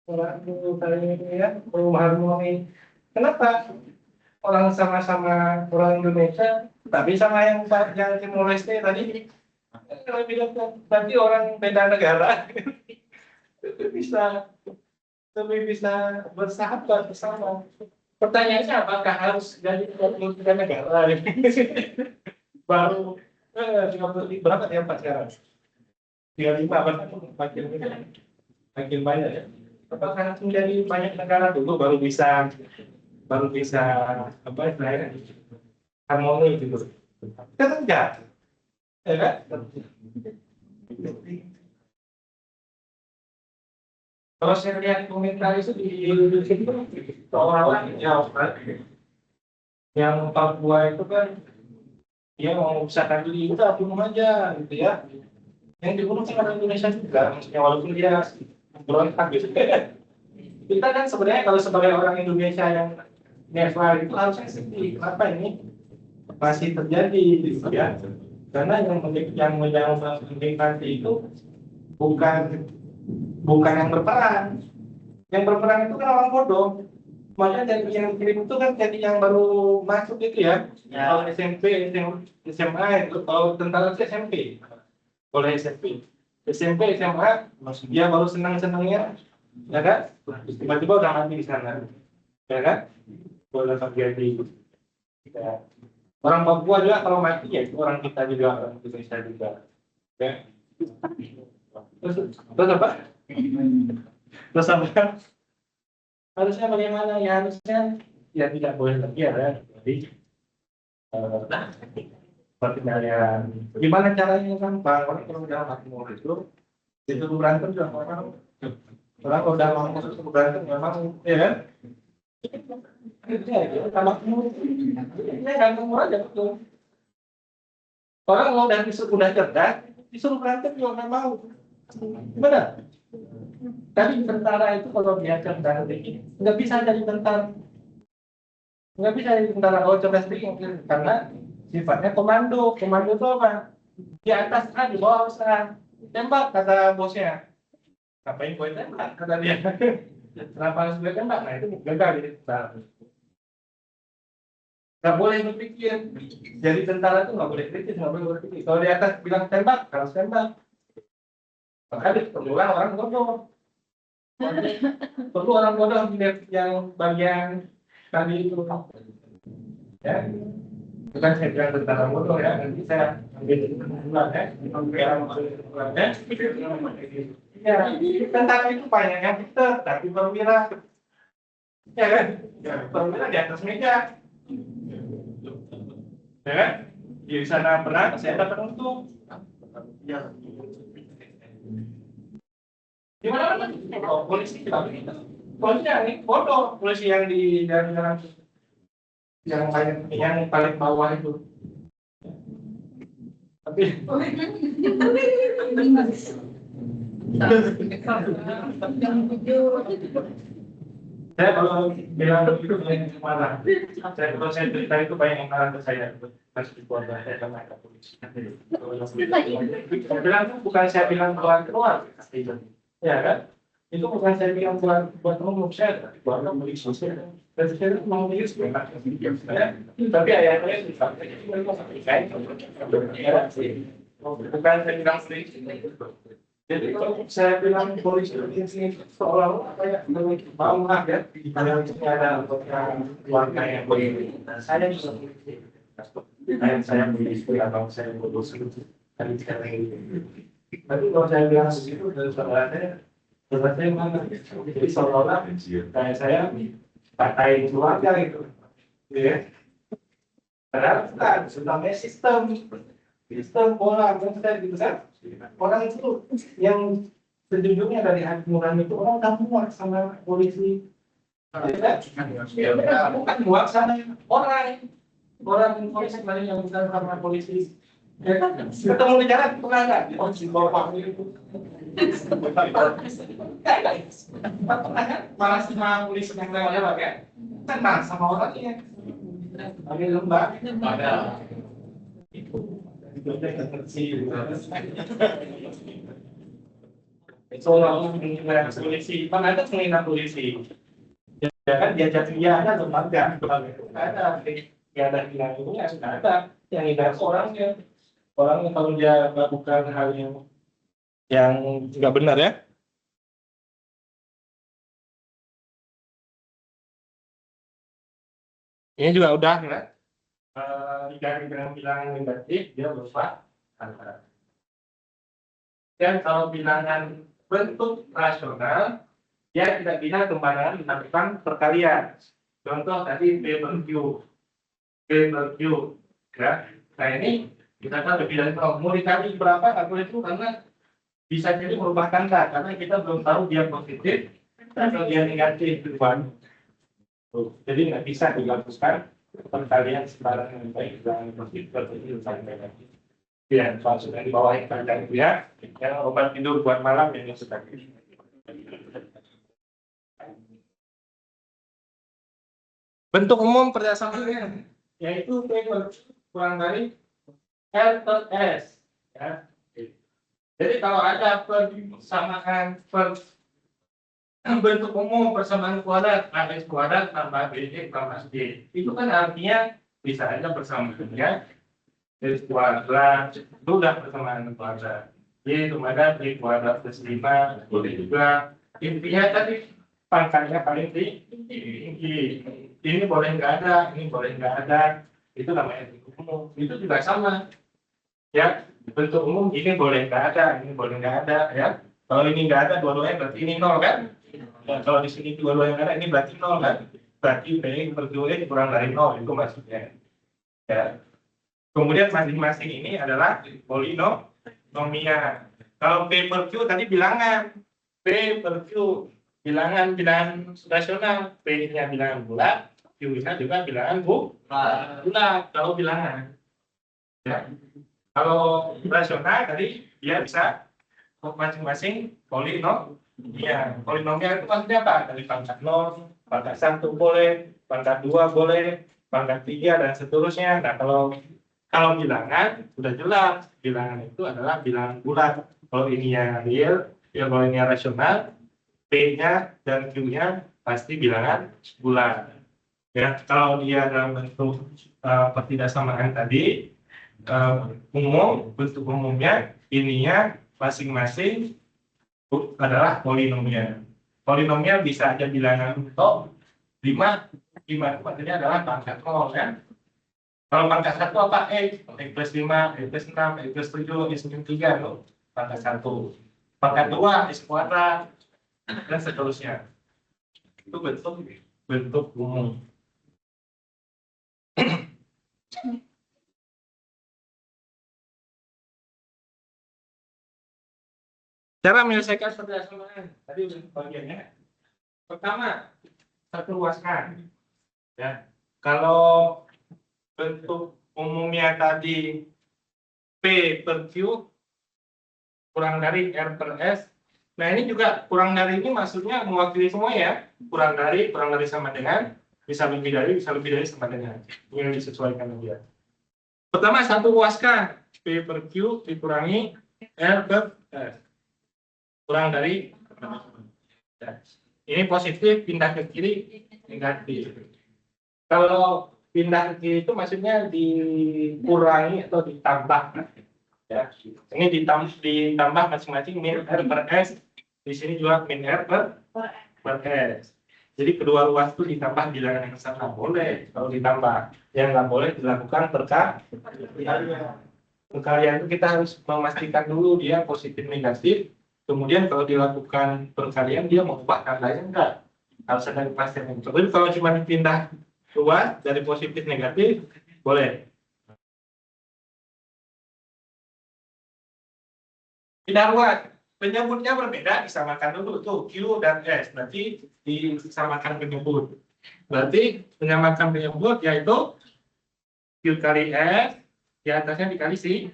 orang kali ini ya harmoni. Kenapa? Orang sama-sama orang Indonesia, tapi sama yang Timor Leste tadi berarti orang beda negara lebih bisa bersahabat bersama. Pertanyaannya apakah harus jadi tiga negara baru 30 berapa ya Pak sekarang? 35 makin banyak ya. Apakah harus menjadi banyak negara dulu baru bisa apa istilahnya harmoni gitu? Kan enggak, ya kan? Kalau saya lihat komentar itu di situ seolah-olah yang Papua itu kan dia mau memisahkan diri, udah bunuh aja gitu ya. Yang dibunuh kan orang Indonesia juga, maksudnya walaupun dia berontak gitu. Kita kan sebenarnya kalau sebagai orang Indonesia yang netral itu harusnya sedih. Kenapa ini masih terjadi gitu ya? Karena yang mendekati itu bukan yang berperan. Yang berperan itu kan orang bodoh. Makanya dari yang kirim itu kan jadi yang baru masuk itu ya. Kalau SMP, SMA itu kalau tentara itu SMP. Oleh SMP, SMA, dia baru senang-senangnya, ya kan? Tiba-tiba udah mati di sana, ya kan? Boleh terjadi. Ya. Orang Papua juga kalau mati ya itu orang kita juga, orang Indonesia juga. Ya. Terus apa? Terus apa? Harusnya bagaimana? Ya harusnya ya tidak boleh lagi ya. Jadi seperti kalian, gimana caranya kan Bang? Orang kalau udah makmur itu berantem juga orang kalau udah makmur itu berantem memang ya kan? Ya, kita makmur, ya kan makmur aja betul. Orang kalau udah cerdas, disuruh berantem juga nggak mau. Gimana? Tapi tentara itu kalau dia cerdas nggak bisa jadi tentara. Nggak bisa jadi tentara kalau cerdas dikit karena sifatnya komando itu apa? Di atas A, di bawah A. Tembak kata bosnya. Ngapain gue tembak kata dia. Kenapa harus gue tembak? Nah itu gagal jadi tentara. Nggak boleh berpikir. Jadi tentara itu nggak boleh kritis, nggak boleh berpikir. Kalau di atas bilang tembak, harus tembak. Makanya perlulah orang bodoh. Perlu orang bodoh yang bagian tadi itu. Ya. Bukan saya bilang tentara bodoh ya, nanti saya ambil kesimpulan ya. Ya, tentara itu banyak yang pintar, tapi perwira, ya kan? Ya, perwira di atas meja, ya kan? Di sana perang, saya dapat untung. Ya. Gimana kan? Oh, polisi kita begitu. Polisi yang ini bodoh, polisi yang di dalam yang paling bawah itu. Tapi saya kalau bilang itu marah. Kalau saya cerita itu banyak yang marah ke saya. Masih di keluarga saya karena ada polisi. Saya bilang bukan saya bilang keluar, ya kan? Itu bukan saya bilang buat umum saya, buat beli sosial. Dan saya mau beli sebenarnya. Tapi ayahnya saya bukan saya bilang beli. Jadi kalau saya bilang polisi ini seolah-olah kayak mau ya, ada warga yang begini. Saya bisa saya beli atau saya bodoh tapi sekarang ini. Tapi kalau saya bilang begitu dan sebenarnya mana? Jadi seolah-olah kayak saya pakai keluarga gitu, ya. Padahal bukan, namanya sistem pola bangsa gitu kan. Orang itu yang sejujurnya dari hati nurani itu orang tak muak sama polisi. Ya, bukan muak sama orang polisi lain yang bukan sama polisi. Ya kan, ketemu di jalan pernah nggak? Oh, si bapak itu. Malah sama polisi yang lewat ya, kan malah sama orangnya. Ada lembah, ada itu. Seolah-olah menghina polisi, mana ada menghina polisi? Ya kan diajak ada atau enggak? Ada, nggak ada hina itu ya sudah ada. Yang hina orangnya, orang kalau dia melakukan hal yang nggak benar ya. Ini juga udah ya. Jika bilangan negatif dia berupa angka. Dan kalau bilangan bentuk rasional dia tidak bisa kembarangan melakukan perkalian. Contoh tadi B per Q, ya. Nah ini misalkan lebih dari 0, mau dikali berapa atau itu karena bisa jadi merubah tanda karena kita belum tahu dia positif atau dia negatif depan. Jadi nggak bisa dilakukan perkalian sembarangan yang baik dengan positif atau negatif. Ya, maksudnya di bawah tanda itu ya, yang obat tidur buat malam yang sedang. Bentuk umum persamaan yaitu P kurang dari L per S. Ya. Jadi kalau ada persamaan bentuk umum persamaan kuadrat X kuadrat tambah BX tambah D, itu kan artinya bisa aja persamaannya X kuadrat itu udah persamaan kuadrat. Y kemudian Y kuadrat plus 5 boleh juga. Intinya tadi pangkatnya paling tinggi. Ini boleh nggak ada, ini boleh nggak ada. Itu namanya bentuk umum. Itu juga sama. Ya, bentuk umum ini boleh nggak ada, ini boleh nggak ada. Ya, kalau ini nggak ada, dua-duanya berarti ini 0 kan? Ya, kalau di sini dua-duanya nggak ada, ini berarti 0 kan? Berarti B per Q kurang dari 0 itu maksudnya. Ya. Kemudian masing-masing ini adalah polinomial. Kalau P per Q tadi bilangan, P per Q bilangan rasional, P-nya bilangan bulat, Q-nya juga bilangan bulat. Kalau bilangan, ya. Kalau rasional tadi dia bisa masing-masing polinomial. Polinomial itu maksudnya apa? Dari pangkat 0, pangkat 1 boleh, pangkat 2 boleh, pangkat 3 dan seterusnya. Nah, kalau bilangan sudah jelas, bilangan itu adalah bilangan bulat. Kalau ini yang real, ya kalau ini rasional, P-nya dan Q-nya pasti bilangan bulat. Ya, kalau dia dalam bentuk pertidaksamaan tadi, bentuk umumnya ininya masing-masing adalah polinomial. Polinomial bisa aja bilangan untuk 5 itu maksudnya adalah pangkat 0 kan. Kalau pangkat 1 apa? X plus 5, X plus 6, X plus 7, X plus 3 loh. Pangkat 1. Pangkat 2, X kuadrat dan seterusnya. Itu bentuk umum. Cara menyelesaikan persamaan tadi udah bagiannya. Pertama, satu luaskan. Ya, kalau bentuk umumnya tadi P per Q kurang dari R per S. Nah ini juga kurang dari ini maksudnya mewakili semua ya. Kurang dari sama dengan, bisa lebih dari sama dengan. Ini yang disesuaikan dia. Pertama satu luaskan P per Q dikurangi R per S. Kurang dari Ya. Ini positif, pindah ke kiri, negatif. Kalau pindah ke kiri itu maksudnya dikurangi atau ditambah. Ya. Ini ditambah masing-masing min R per S. Di sini juga min R per S. Jadi kedua ruas itu ditambah bilangan yang sama. Boleh kalau ditambah. Yang nggak boleh dilakukan perkalian. Perkalian itu kita harus memastikan dulu dia positif negatif. Kemudian kalau dilakukan perkalian dia mengubah tandanya enggak. Harus ada kepastian. Tapi kalau cuma dipindah ruas dari positif negatif, boleh. Pindah ruas, penyebutnya berbeda, disamakan dulu tuh Q dan S. Berarti disamakan penyebut. Berarti menyamakan penyebut yaitu Q kali S, di atasnya dikali si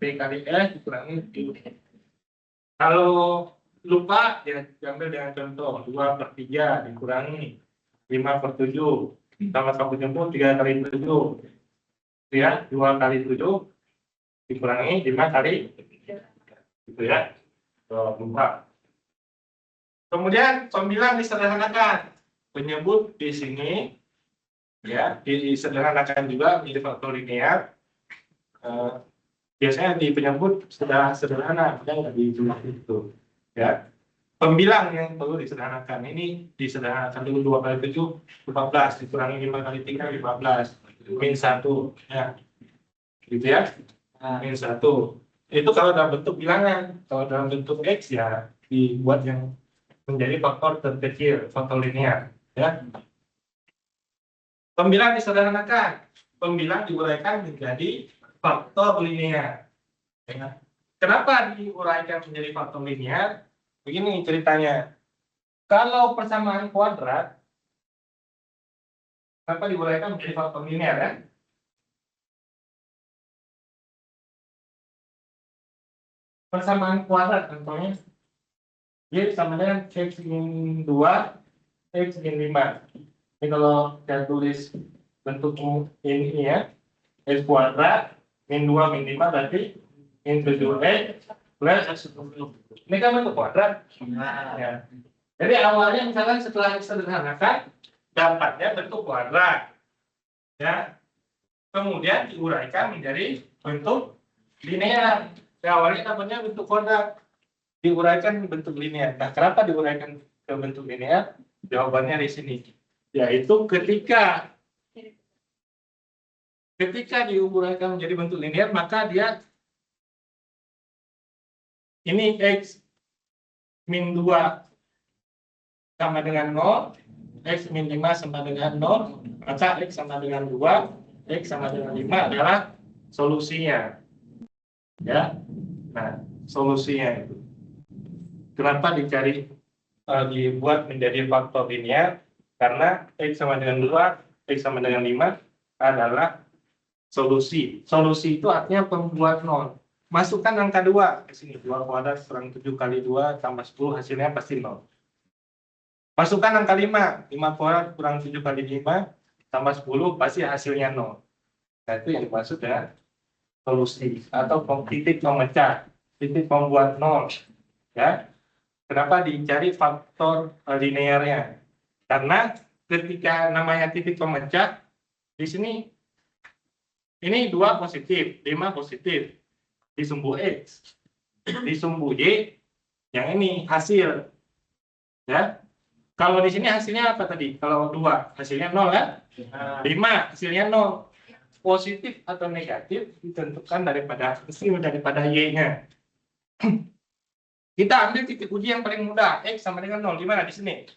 P kali S dikurangi Q. Kalau lupa, ya diambil dengan contoh 2/3 dikurangi 5/7 sama penyebut 3 kali 7. Ya, 2 kali 7 dikurangi 5 kali gitu ya. Lupa. Kemudian pembilang disederhanakan. Penyebut di sini ya disederhanakan juga menjadi faktor linear. Biasanya di penyebut sudah sederhana, nggak di jumlah itu. Ya. Pembilang yang perlu disederhanakan ini disederhanakan dulu 2 kali 7 14 dikurangi 5 kali 3 15 min 1 ya. Gitu ya. Min 1. Itu kalau dalam bentuk bilangan. Kalau dalam bentuk X ya dibuat yang menjadi faktor terkecil, faktor linear ya. Pembilang disederhanakan. Pembilang diuraikan menjadi faktor linear. Ya. Kenapa diuraikan menjadi faktor linear? Begini ceritanya. Kalau persamaan kuadrat, kenapa diuraikan menjadi faktor linear ya? Persamaan kuadrat contohnya, Y sama dengan X min 2, X min 5. Ini kalau saya tulis bentuk ini ya, X kuadrat min 2 min 5 berarti min 7X plus X. Ini kan bentuk kuadrat. Ya. Jadi awalnya misalkan setelah disederhanakan dapatnya bentuk kuadrat. Ya. Kemudian diuraikan menjadi bentuk linear. Ya, awalnya dapatnya bentuk kuadrat. Diuraikan bentuk linear. Nah, kenapa diuraikan ke bentuk linear? Jawabannya di sini. Yaitu ketika diuraikan menjadi bentuk linear, maka dia ini X min 2 sama dengan 0, X min 5 sama dengan 0, maka X sama dengan 2, X sama dengan 5 adalah solusinya. Ya. Nah, solusinya itu. Kenapa dibuat menjadi faktor linear? Karena X sama dengan 2, X sama dengan 5 adalah solusi. Solusi itu artinya pembuat 0. Masukkan angka 2 ke sini. 2 kuadrat kurang 7 kali 2 tambah 10 hasilnya pasti 0. Masukkan angka 5. 5 kuadrat kurang 7 kali 5 tambah 10 pasti hasilnya 0. Nah, itu yang dimaksud ya solusi atau titik pemecah, titik pembuat 0. Ya. Kenapa dicari faktor linearnya? Karena ketika namanya titik pemecah di sini ini 2 positif, 5 positif. Disumbu X, disumbu Y, yang ini hasil. Ya. Kalau di sini hasilnya apa tadi? Kalau 2, hasilnya 0 ya? 5, hasilnya 0. Positif atau negatif ditentukan daripada Y-nya. Kita ambil titik uji yang paling mudah, X sama dengan 0. Gimana di sini?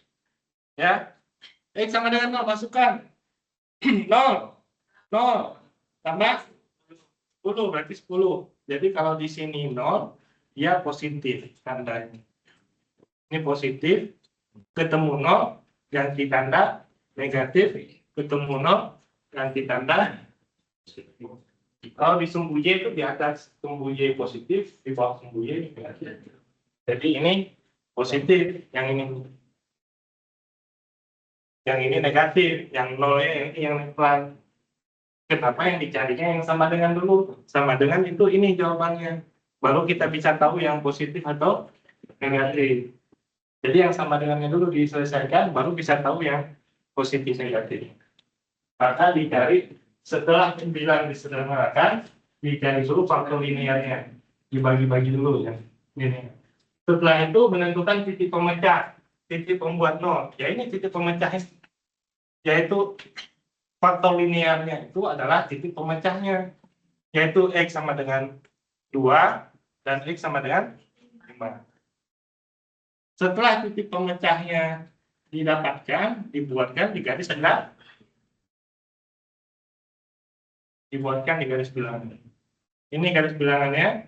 Ya. X sama dengan 0, masukkan. 0. 0. Tambah 10, berarti 10. Jadi kalau di sini 0, dia positif tandanya. Ini positif, ketemu 0, ganti tanda, negatif, ketemu 0, ganti tanda. Kalau di sumbu Y itu di atas sumbu Y positif, di bawah sumbu Y negatif. Jadi ini positif, yang ini negatif, yang 0-nya yang pelan. Kenapa yang dicarinya yang sama dengan dulu? Sama dengan itu, ini jawabannya. Baru kita bisa tahu yang positif atau negatif. Jadi yang sama dengannya dulu diselesaikan, baru bisa tahu yang positif negatif. Maka dicari setelah bilang disederhanakan, dicari dulu faktor linearnya, dibagi-bagi dulu ya. Ini. Setelah itu menentukan titik pemecah, titik pembuat nol. Ya ini titik pemecahnya, yaitu faktor linearnya itu adalah titik pemecahnya, yaitu X sama dengan 2 dan X sama dengan 5. Setelah titik pemecahnya didapatkan, dibuatkan di garis bilangan. Dibuatkan di garis bilangan. Ini garis bilangannya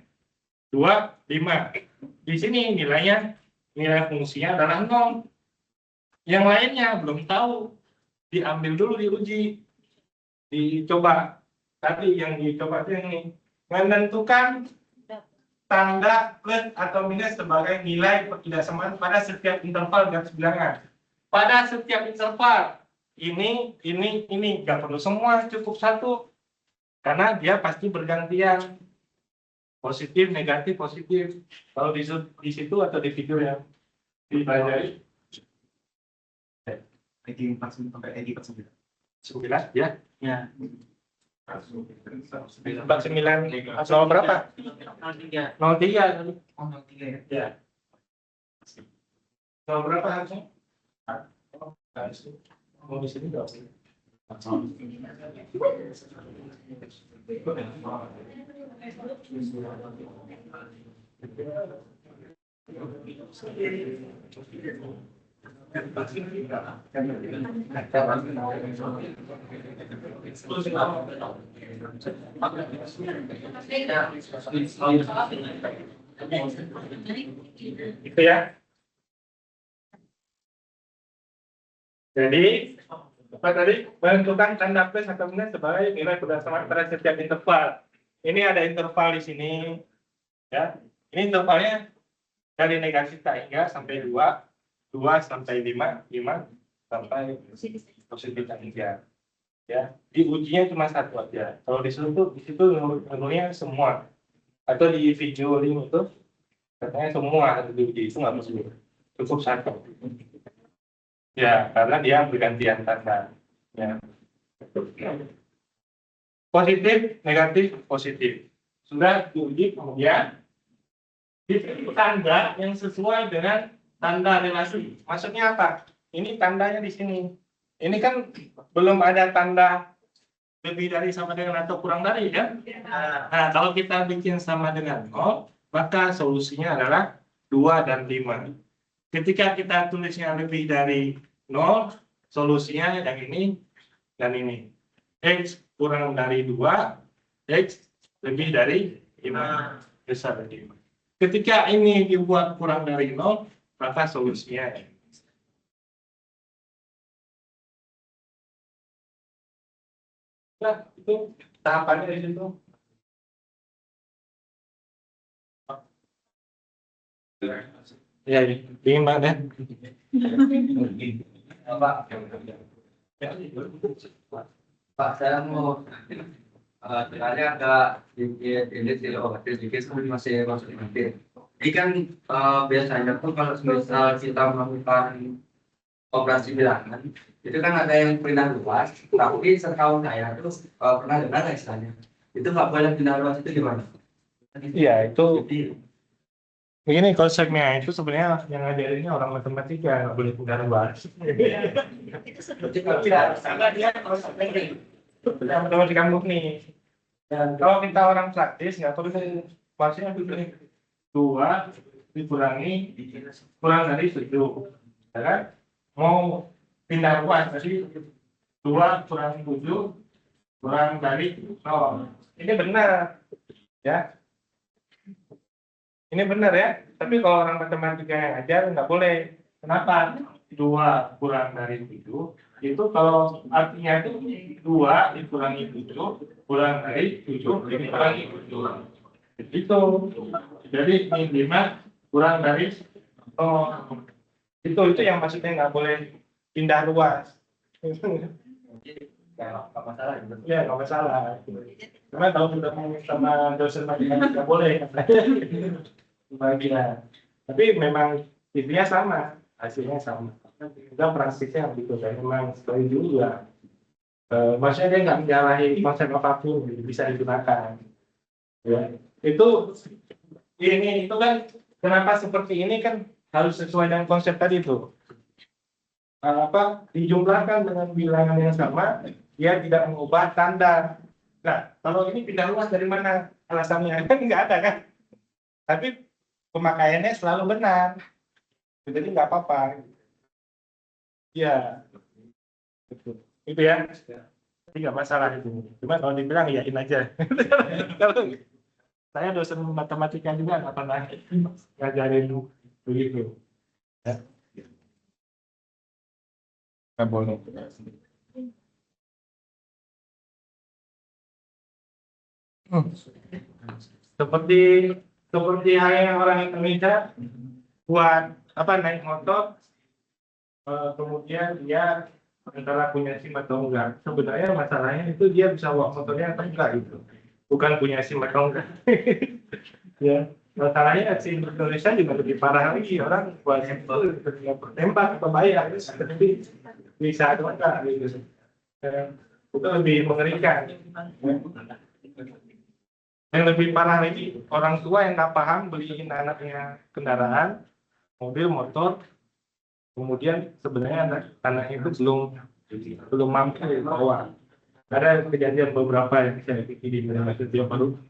2, 5. Di sini nilai fungsinya adalah 0. Yang lainnya belum tahu. Diambil dulu diuji. Dicoba. Tadi yang dicoba itu yang ini. Menentukan tanda plus atau minus sebagai nilai ketidaksamaan pada setiap interval garis bilangan. Pada setiap interval ini nggak perlu semua, cukup satu, karena dia pasti bergantian positif negatif positif. Kalau di situ atau di video yang dipelajari ID 49 sampai ID 49. 9 ya. Ya. 49 nol berapa? 03. 03. Oh, 03 ya. Ya. Nol berapa harusnya? Mau di sini dong. Itu ya. Jadi apa tadi? Menentukan tanda plus atau minus sebagai nilai berdasarkan pada setiap interval. Ini ada interval di sini, ya. Ini intervalnya dari negatif tak hingga sampai 2, 2 sampai 5, 5 sampai positif tak hingga. Ya, diujinya cuma satu aja. Kalau di situ menunya semua. Atau di video ini itu katanya semua harus diuji, itu nggak perlu. Cukup satu. Ya, karena dia bergantian tanda. Ya. Positif, negatif, positif. Sudah diuji, kemudian diberi tanda yang sesuai dengan tanda relasi. Maksudnya apa? Ini tandanya di sini. Ini kan belum ada tanda lebih dari sama dengan atau kurang dari, kan? Nah, kalau kita bikin sama dengan 0, maka solusinya adalah 2 dan 5. Ketika kita tulisnya lebih dari 0, solusinya yang ini dan ini. X kurang dari 2, X lebih dari 5, besar dari 5. Ketika ini dibuat kurang dari 0, maka solusinya nah, itu tahapannya di situ. Ya, ingin banget ya. Pak, saya mau tanya agak sedikit masih masuk nanti. Ini kan biasanya tuh kalau misal kita melakukan operasi bilangan, itu kan ada yang pindah luas, tapi setahu saya itu pernah dengar istilahnya, itu nggak boleh pindah luas, itu gimana? Iya, itu begini konsepnya, itu sebenarnya yang ngajarinnya orang matematika, nggak boleh pindah luas. Itu seperti Tidak, karena dia konsepnya matematika murni. Dan kalau kita orang praktis, nggak perlu maksudnya begini, 2 dikurangi kurang dari 7, ya kan? Mau pindah luas, jadi 2 kurangi 7 kurang dari 0. Ini benar, ya. Ini benar ya, tapi kalau orang matematika yang ajar nggak boleh. Kenapa? 2 kurang dari 7, itu kalau artinya itu 2 dikurangi 7, kurang dari 7 dikurangi 7. Itu. Jadi ini 5 kurang dari 0. Itu yang maksudnya nggak boleh pindah luas. Nggak masalah. Ya, nggak masalah. Karena tahu sudah sama dosen matematika nggak boleh. Bagian. Tapi memang intinya sama. hasilnya sama. Dan praktisnya begitu, dan memang sekali juga. Maksudnya dia nggak menyalahi konsep apapun, gitu, bisa digunakan. Ya, itu ini itu kan kenapa seperti ini kan harus sesuai dengan konsep tadi tuh. Dijumlahkan dengan bilangan yang sama, dia tidak mengubah tanda. Nah, kalau ini pindah luas dari mana alasannya? Kan nggak ada kan? Tapi pemakaiannya selalu benar. Jadi nggak apa-apa. Ya, betul. Itu ya. Jadi nggak masalah itu. Cuma kalau dibilang iyain aja. Kalau saya dosen matematika juga nggak pernah ngajarin begitu. Ya. Nggak boleh. Seperti halnya orang Indonesia buat naik motor, kemudian dia antara punya SIM atau enggak. Sebenarnya masalahnya itu dia bisa bawa motornya atau enggak gitu, bukan punya SIM atau enggak. Ya, masalahnya SIM Indonesia juga lebih parah lagi, orang buat itu tembak atau bayar, tapi bisa atau enggak gitu. Itu lebih mengerikan. Yang lebih parah lagi, orang tua yang nggak paham beliin anaknya kendaraan, mobil, motor, kemudian sebenarnya anaknya itu belum mampu bawa. Ada kejadian beberapa yang saya pikir di Indonesia, dia orang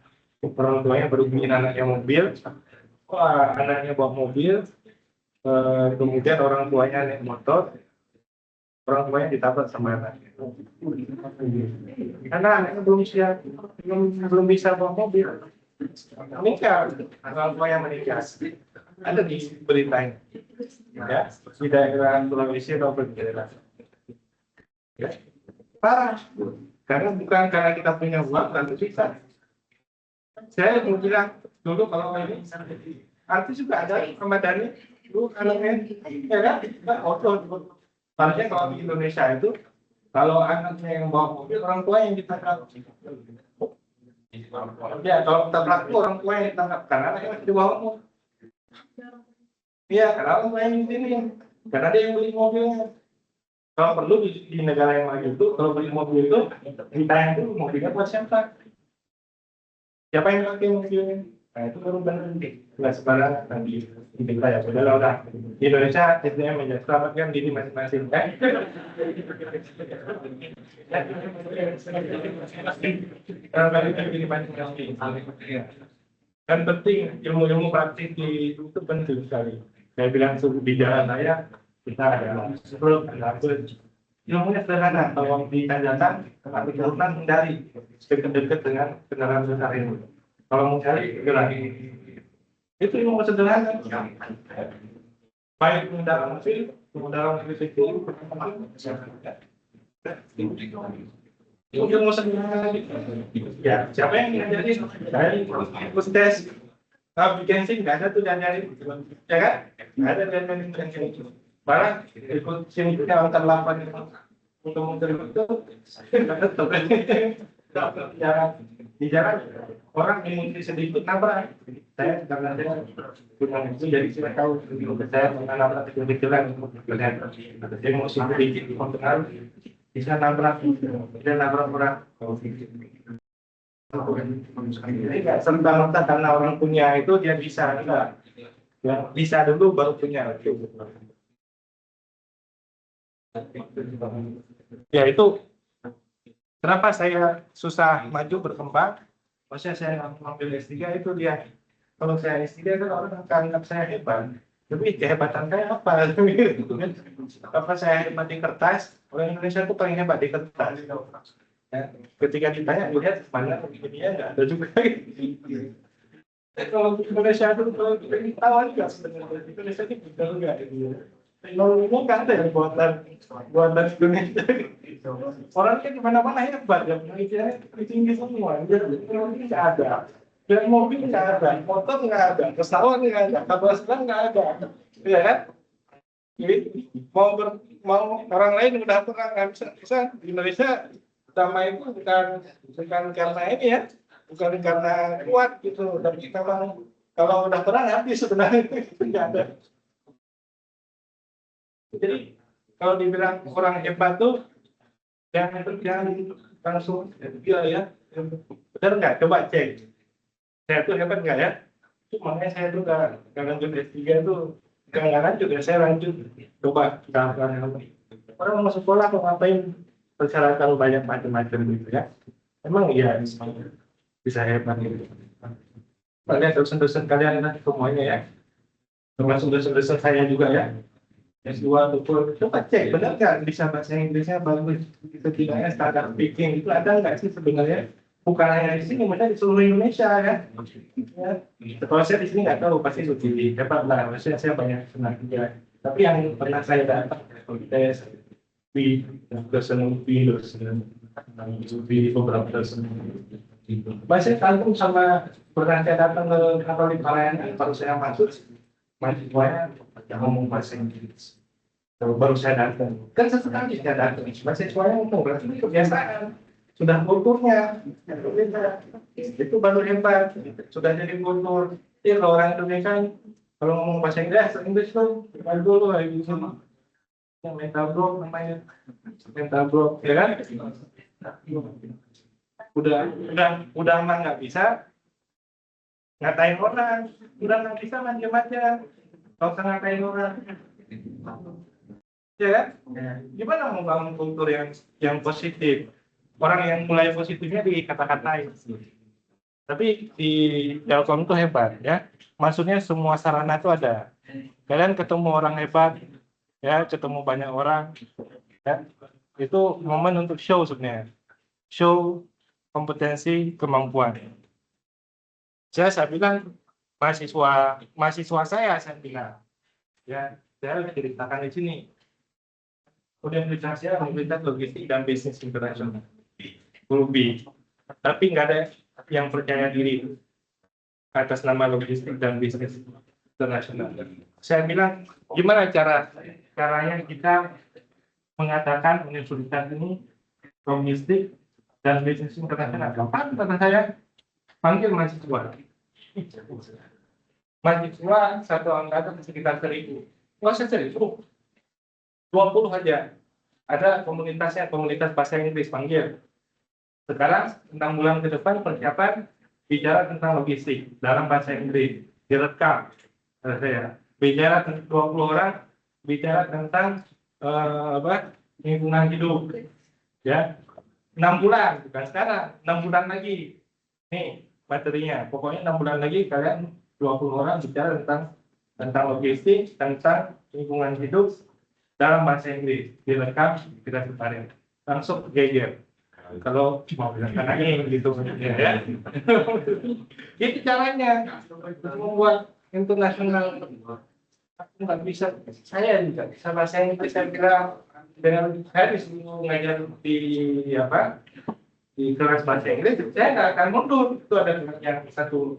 tuanya baru beliin anaknya mobil, anaknya bawa mobil, kemudian orang tuanya naik motor, orang tuanya ditabrak sama anaknya. Karena anaknya belum siap, belum bisa bawa mobil. Meninggal, orang tua yang meninggal. Ada di beritanya. Ya, di daerah Sulawesi atau di daerah. Ya, parah. Karena bukan karena kita punya uang dan bisa. Saya mau bilang dulu kalau ini artis juga ada Ramadhani, dulu anaknya, ya kan? Harusnya kalau di Indonesia itu, kalau anaknya yang bawa mobil, orang tua yang ditangkap. Ya, kalau tabrak itu orang tua yang ditangkap, karena anaknya masih di bawah umur. Iya, karena orang tua yang di sini, karena dia yang beli mobilnya. Kalau perlu di negara yang lain itu, kalau beli mobil itu, ditanya dulu mobilnya buat siapa. Siapa yang pakai mobilnya? Nah, itu baru benar. Nggak sembarangan nanti kita ya. Udah. Di Indonesia, SDM menyelamatkan diri masing-masing. Dan penting ilmu-ilmu praktik itu penting sekali. Saya bilang di jalan saya kita ada ilmunya sederhana. Kalau di tanjakan, tapi turunan hindari dekat-dekat dengan kendaraan besar ini. Kalau mau cari gerak itu ilmu sederhana. Baik pengendara mobil, pengendara mobil itu ilmu sederhana. Ya, siapa yang ngajarin? Saya ikut tes. Bikin SIM nggak ada tuh ngajarin, ya kan? Nggak ada ngajarin itu. Malah ikut SIM itu yang angkat 8 itu untuk muter itu nggak ada tuh. Di jalan orang emosi sedikit nabrak. Saya karena saya punya itu jadi saya tahu saya pernah nabrak kecil-kecilan. Emosi sedikit mempengaruhi bisa nabrak orang. Jadi nggak serta-merta karena orang punya itu dia bisa, enggak. Ya, bisa dulu baru punya. Ya itu kenapa saya susah maju berkembang. Maksudnya saya ngambil S3 itu dia. Kalau saya S3 kan orang akan anggap saya hebat. Tapi kehebatan saya apa? Apa saya hebat di kertas? Orang Indonesia itu paling hebat di kertas. Ya, ketika ditanya lihat mana dia nggak ada juga. Kalau Indonesia itu kalau kita tahu aja sebenarnya Indonesia ini benar nggak ini. Teknologinya kan ada yang buatan Indonesia. Orang kan di mana-mana hebat ya, penelitiannya tinggi semua. Teknologi nggak ada, dan mobil nggak ada, motor nggak ada, pesawat nggak ada, kapal selam nggak ada, ya kan? Jadi mau orang lain udah pernah nggak bisa di Indonesia. Pertama itu bukan karena ini ya, bukan karena kuat gitu, tapi memang kalau udah perang habis sebenarnya itu nggak ada. Jadi kalau dibilang orang hebat tuh jangan langsung dia ya. Benar nggak? Coba cek. Saya tuh hebat nggak ya? Itu makanya saya tuh nggak lanjut S3 tuh nggak lanjut ya, saya lanjut coba orang mau sekolah mau ngapain, persyaratan banyak macam-macam gitu ya. Emang iya bisa hebat gitu. Kalian dosen-dosen kalian semuanya ya, termasuk dosen-dosen saya juga ya. S2 tuh coba cek benar nggak bisa bahasa Inggrisnya bagus, setidaknya standar speaking itu ada nggak sih sebenarnya, bukan hanya di sini, maksudnya di seluruh Indonesia kan ya. Kalau saya di sini nggak tahu, pasti lebih hebat lah, maksudnya saya banyak senang juga, tapi yang pernah saya datang tes di dosen di beberapa dosen masih kagum sama, pernah saya datang ke Katolik Pelayanan baru saya masuk mahasiswanya yang ngomong bahasa Inggris. Baru saya datang, kan sesekali saya datang, mahasiswanya ngomong, berarti ini kebiasaan, sudah kulturnya, itu baru hebat, sudah jadi kultur. Jadi kalau orang Indonesia kalau ngomong bahasa Inggris tuh, dulu yang mental block namanya, mental block, ya kan? Udah aman nggak bisa ngatain orang, udah nggak bisa macam-macam. Kalau usah ngatain orang, ya kan? Gimana mau bangun kultur yang positif? Orang yang mulai positifnya di kata-katain. Tapi di Telkom itu hebat ya. Maksudnya semua sarana itu ada. Kalian ketemu orang hebat, ya ketemu banyak orang, ya itu momen untuk show sebenarnya. Show kompetensi, kemampuan. Saya bilang mahasiswa saya bilang, ya saya ceritakan di sini. Universitas Logistik dan Bisnis Internasional, ULBI. Tapi nggak ada yang percaya diri atas nama logistik dan bisnis internasional. Saya bilang, gimana caranya kita mengatakan universitas ini logistik dan bisnis internasional? Gampang, kata saya, panggil mahasiswa. Mahasiswa satu angkatan sekitar 1.000. Nggak usah 1.000, 20 aja. Ada komunitasnya, komunitas bahasa Inggris, panggil. Sekarang 6 bulan ke depan persiapan bicara tentang logistik dalam bahasa Inggris, direkam. Saya bicara 20 orang bicara tentang lingkungan hidup, ya 6 bulan, bukan sekarang, 6 bulan lagi. Nih materinya, pokoknya 6 bulan lagi kalian 20 orang bicara tentang logistik, tentang lingkungan hidup dalam bahasa Inggris, direkam, kita sebarin, langsung geger. Kalau mau bilang anaknya gitu, ya. Itu caranya membuat internasional. Aku nggak bisa, saya juga bisa bahasa Inggris. Saya kira dengan saya disuruh ngajar di kelas bahasa Inggris, saya nggak akan mundur. Itu ada yang satu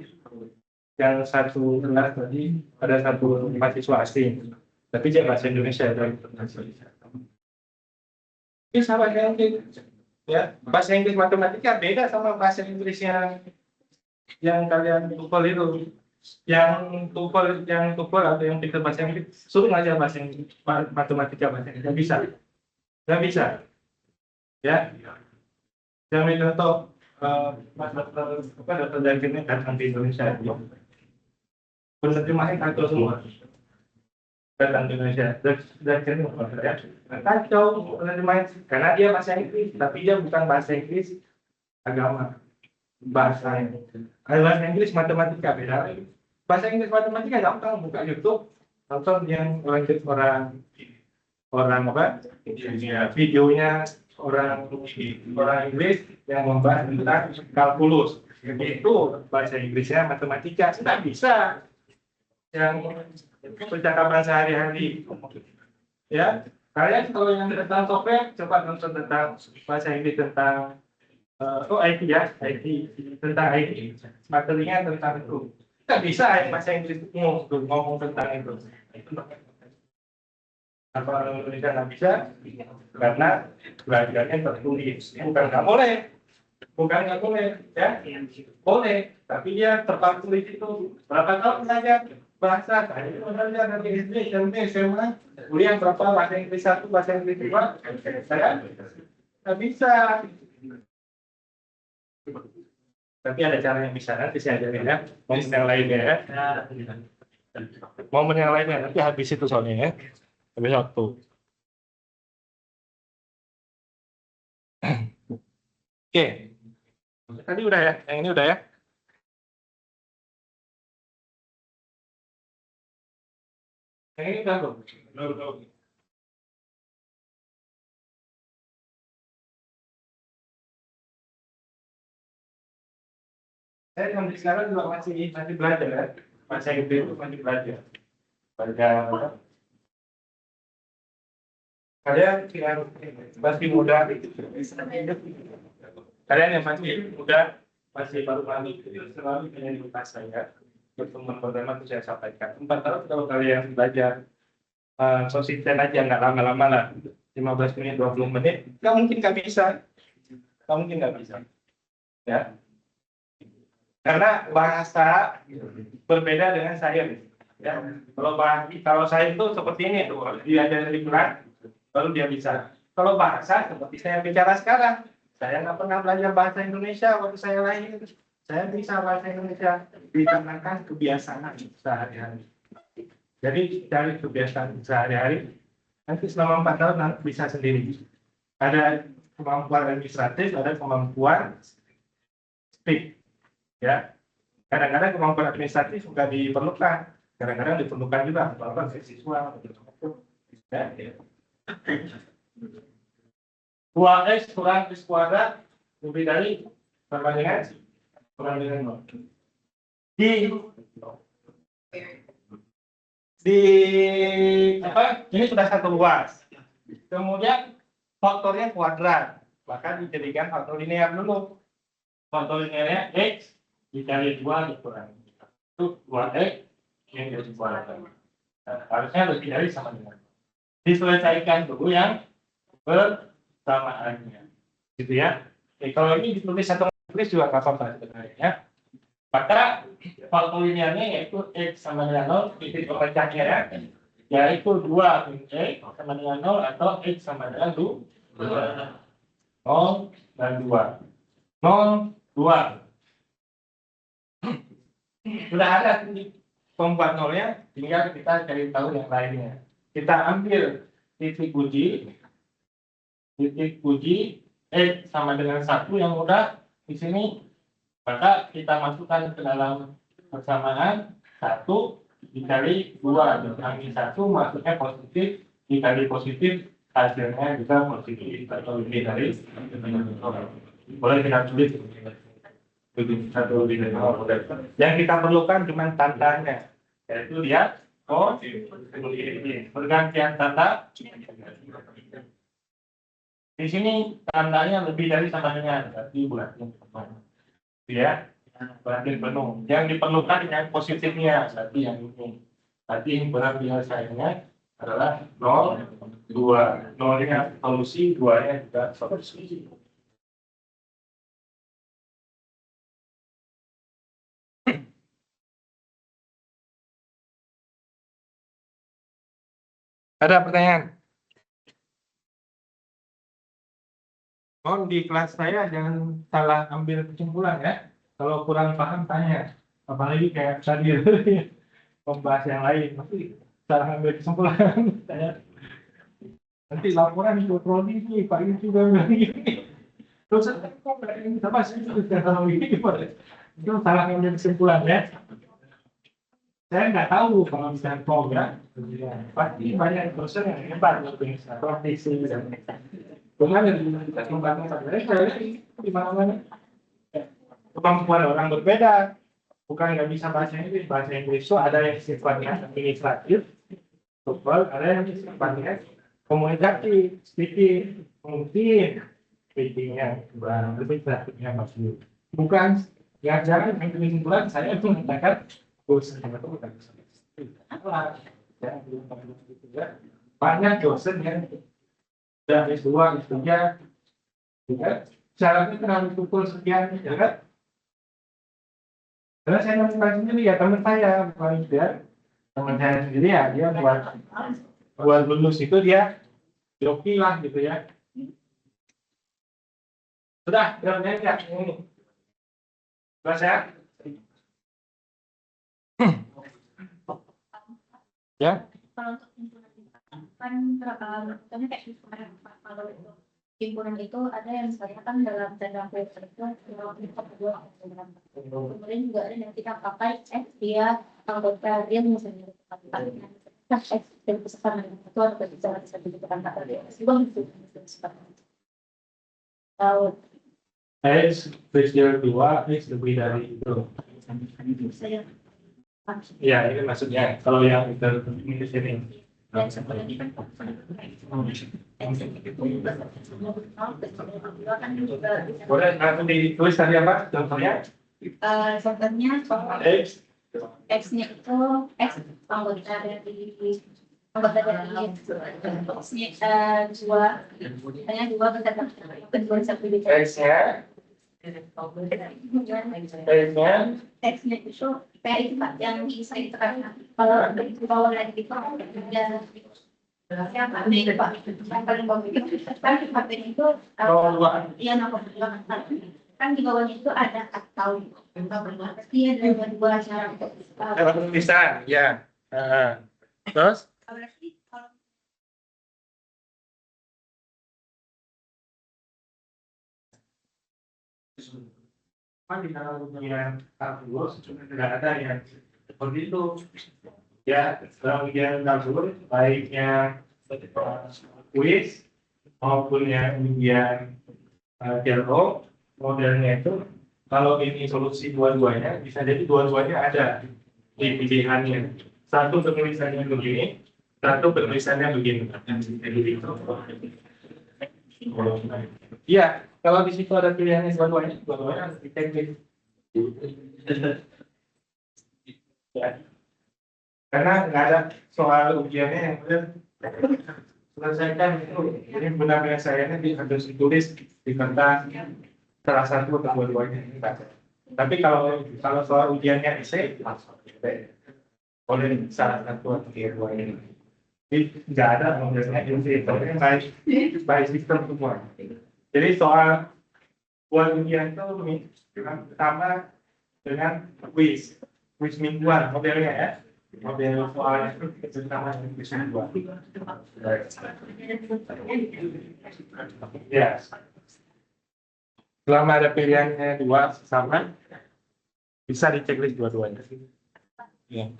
kelas tadi ada satu mahasiswa asing, tapi dia bahasa Indonesia dari bisa bahasa Inggris. Ya, bahasa Inggris matematika beda sama bahasa Inggris yang kalian TOEFL itu. Yang TOEFL atau yang pintar bahasa Inggris suruh ngajar bahasa Inggris, matematika bahasa Inggris nggak bisa. Ya, yang contoh Dr. Davin datang di Indonesia, penerjemahnya kacau semua. Datang ke Indonesia dan ya kacau penerjemahan karena dia bahasa Inggris, tapi dia bukan bahasa Inggris agama, bahasa Inggris matematika beda. Bahasa Inggris matematika gampang, buka YouTube nonton yang orang videonya orang Inggris yang membahas tentang kalkulus, itu bahasa Inggrisnya matematika. Tidak bisa yang percakapan sehari-hari, ya. Kalian kalau yang tentang software, coba nonton tentang bahasa Inggris tentang IT ya, IT tentang IT, materinya tentang itu. Tidak bisa yang bahasa Inggris ngomong tentang itu. Apa orang Indonesia nggak bisa? Karena belajarnya tertulis. Bukan nggak boleh, ya. Boleh, tapi dia terpaku di situ. Berapa tahun belajar? bahasa saya itu belajar dari SD, SMP, SMA, kuliah berapa bahasa Inggris 1, bahasa Inggris 2, saya nggak bisa. Tapi ada cara yang bisa nanti saya ajarin ya. Momen yang lainnya ya. Momen yang lainnya nanti habis itu soalnya ya. Habis waktu. Oke. Tadi udah ya. Yang ini udah ya. Yang ini udah belum? Belum. Saya sampai sekarang juga masih belajar ya. Bahasa Inggris itu masih belajar. Kalian yang masih muda, kalian yang masih muda, masih baru mandi, selalu ingin lupa saya. Pertemuan pertama itu saya sampaikan. 4 tahun kalau kalian belajar konsisten aja, nggak lama-lama lah. 15 menit, 20 menit, nggak mungkin nggak bisa. Nggak mungkin nggak bisa. Ya. Karena bahasa berbeda dengan sains. Ya. Kalau sains itu seperti ini tuh, dia ada di kelas, baru dia bisa. Kalau bahasa seperti saya bicara sekarang, saya nggak pernah belajar bahasa Indonesia waktu saya lahir. Saya bisa bahasa Indonesia dikarenakan kebiasaan sehari-hari. Jadi dari kebiasaan sehari-hari, nanti selama 4 tahun nanti bisa sendiri. Ada kemampuan administratif, ada kemampuan speak. Ya, kadang-kadang kemampuan administratif juga diperlukan, kadang-kadang diperlukan juga kemampuan siswa. Ya. 2x kurang x kuadrat lebih dari sama dengan kurang dengan 0. Di apa? Ini sudah satu ruas. Kemudian faktornya kuadrat, maka dijadikan faktor linear dulu. Faktor linearnya x dikali 2 dikurangi. Itu 2x yang jadi kuadrat. Harusnya lebih dari sama dengan. Diselesaikan dulu yang persamaannya, gitu ya. Kalau ini ditulis satu tulis juga nggak apa-apa sebenarnya. Maka faktor linearnya yaitu x sama dengan 0, titik pemecahnya yaitu 2 min x sama dengan 0 atau x sama dengan 2. 0 dan 2. 0, 2. Sudah ada pembuat nolnya, tinggal kita cari tahu yang lainnya. Kita ambil titik uji x sama dengan 1 yang mudah di sini, maka kita masukkan ke dalam persamaan 1 dikali 2 dikurangi 1, maksudnya positif, dikali positif hasilnya juga positif atau lebih dari. Boleh kita tulis satu lebih dari 0. Yang kita perlukan cuma tandanya, yaitu dia pergantian tanda. Di sini tandanya lebih dari sama dengan, berarti bulatnya ya, bulatnya penuh. Yang diperlukan yang positifnya, berarti yang ini. Berarti yang benar biasanya adalah 0, 2. 0-nya solusi, 2-nya juga solusi. Ada pertanyaan? Mohon di kelas saya jangan salah ambil kesimpulan ya. Kalau kurang paham tanya. Apalagi kayak tadi membahas yang lain, pasti salah ambil kesimpulan. Nanti laporan itu prodi ini, Pak ini juga bilang gini. Terus kok nggak ini sama sih itu salah ambil kesimpulan ya. Saya nggak tahu kalau misalnya program, pasti banyak dosen yang hebat praktisi dan dengan yang kita kembangkan mereka di mana-mana. Kemampuan orang berbeda, bukan nggak bisa bahasa Inggris itu ada yang sifatnya administratif, ada yang sifatnya komunikatif, speaking, mungkin speakingnya administratifnya masih bukan. Ya jangan ambil kesimpulan saya itu mengatakan dosen itu bukan banyak dosen yang sudah S2, S3 ya, syaratnya terlalu pukul sekian ya kan. Karena saya menemukan sendiri ya teman saya bukan dia teman saya sendiri ya dia buat lulus itu dia joki lah gitu ya. Sudah enggak ini. Bahasa ya? Ya. Kalau untuk kan contohnya kayak kemarin kalau himpunan itu ada yang misalnya kan dalam tanda kutip itu kita berdua kemudian juga ada yang kita pakai dia anggota dia misalnya dan kesempatan itu atau bicara bisa dibutuhkan kata dia sebelum itu tahu X spesial 2 X lebih dari itu. saya Ya ini maksudnya kalau yang kita di sini. dan sebenarnya kan Boleh langsung ditulis tadi apa contohnya? contohnya X X-nya itu X anggota dari X-nya dua hanya dua kedua satu di X-nya X-nya itu P itu Pak yang bisa itu kan kalau di bawah lagi itu ada yang P Pak yang paling bawah itu kan P itu iya nomor dua kan di bawahnya itu ada atau pasti ada dua cara tulisan ya. Terus berarti kalau di dalam ujian kalkulus tidak ada yang seperti itu ya. Dalam ujian kalkulus baiknya kuis maupun yang ujian dialog modelnya itu kalau ini solusi dua-duanya bisa jadi dua-duanya ada di pilihannya. Satu penulisannya begini, satu penulisannya begini. Iya, kalau di situ ada pilihannya dua-duanya harus dicek. Ya. Karena nggak ada soal ujiannya yang benar selesaikan itu. Jadi benar-benar saya ini harus ditulis di kertas salah satu atau dua-duanya. Tapi kalau soal ujiannya esai, boleh salah satu atau dua-duanya. Nggak ada modelnya itu by sistem semua. Jadi soal buat ujian itu sama dengan quiz mingguan modelnya ya. Model soalnya itu sama dengan quiz mingguan. Ya. Selama ada pilihannya dua sama, bisa diceklis dua-duanya. Ya.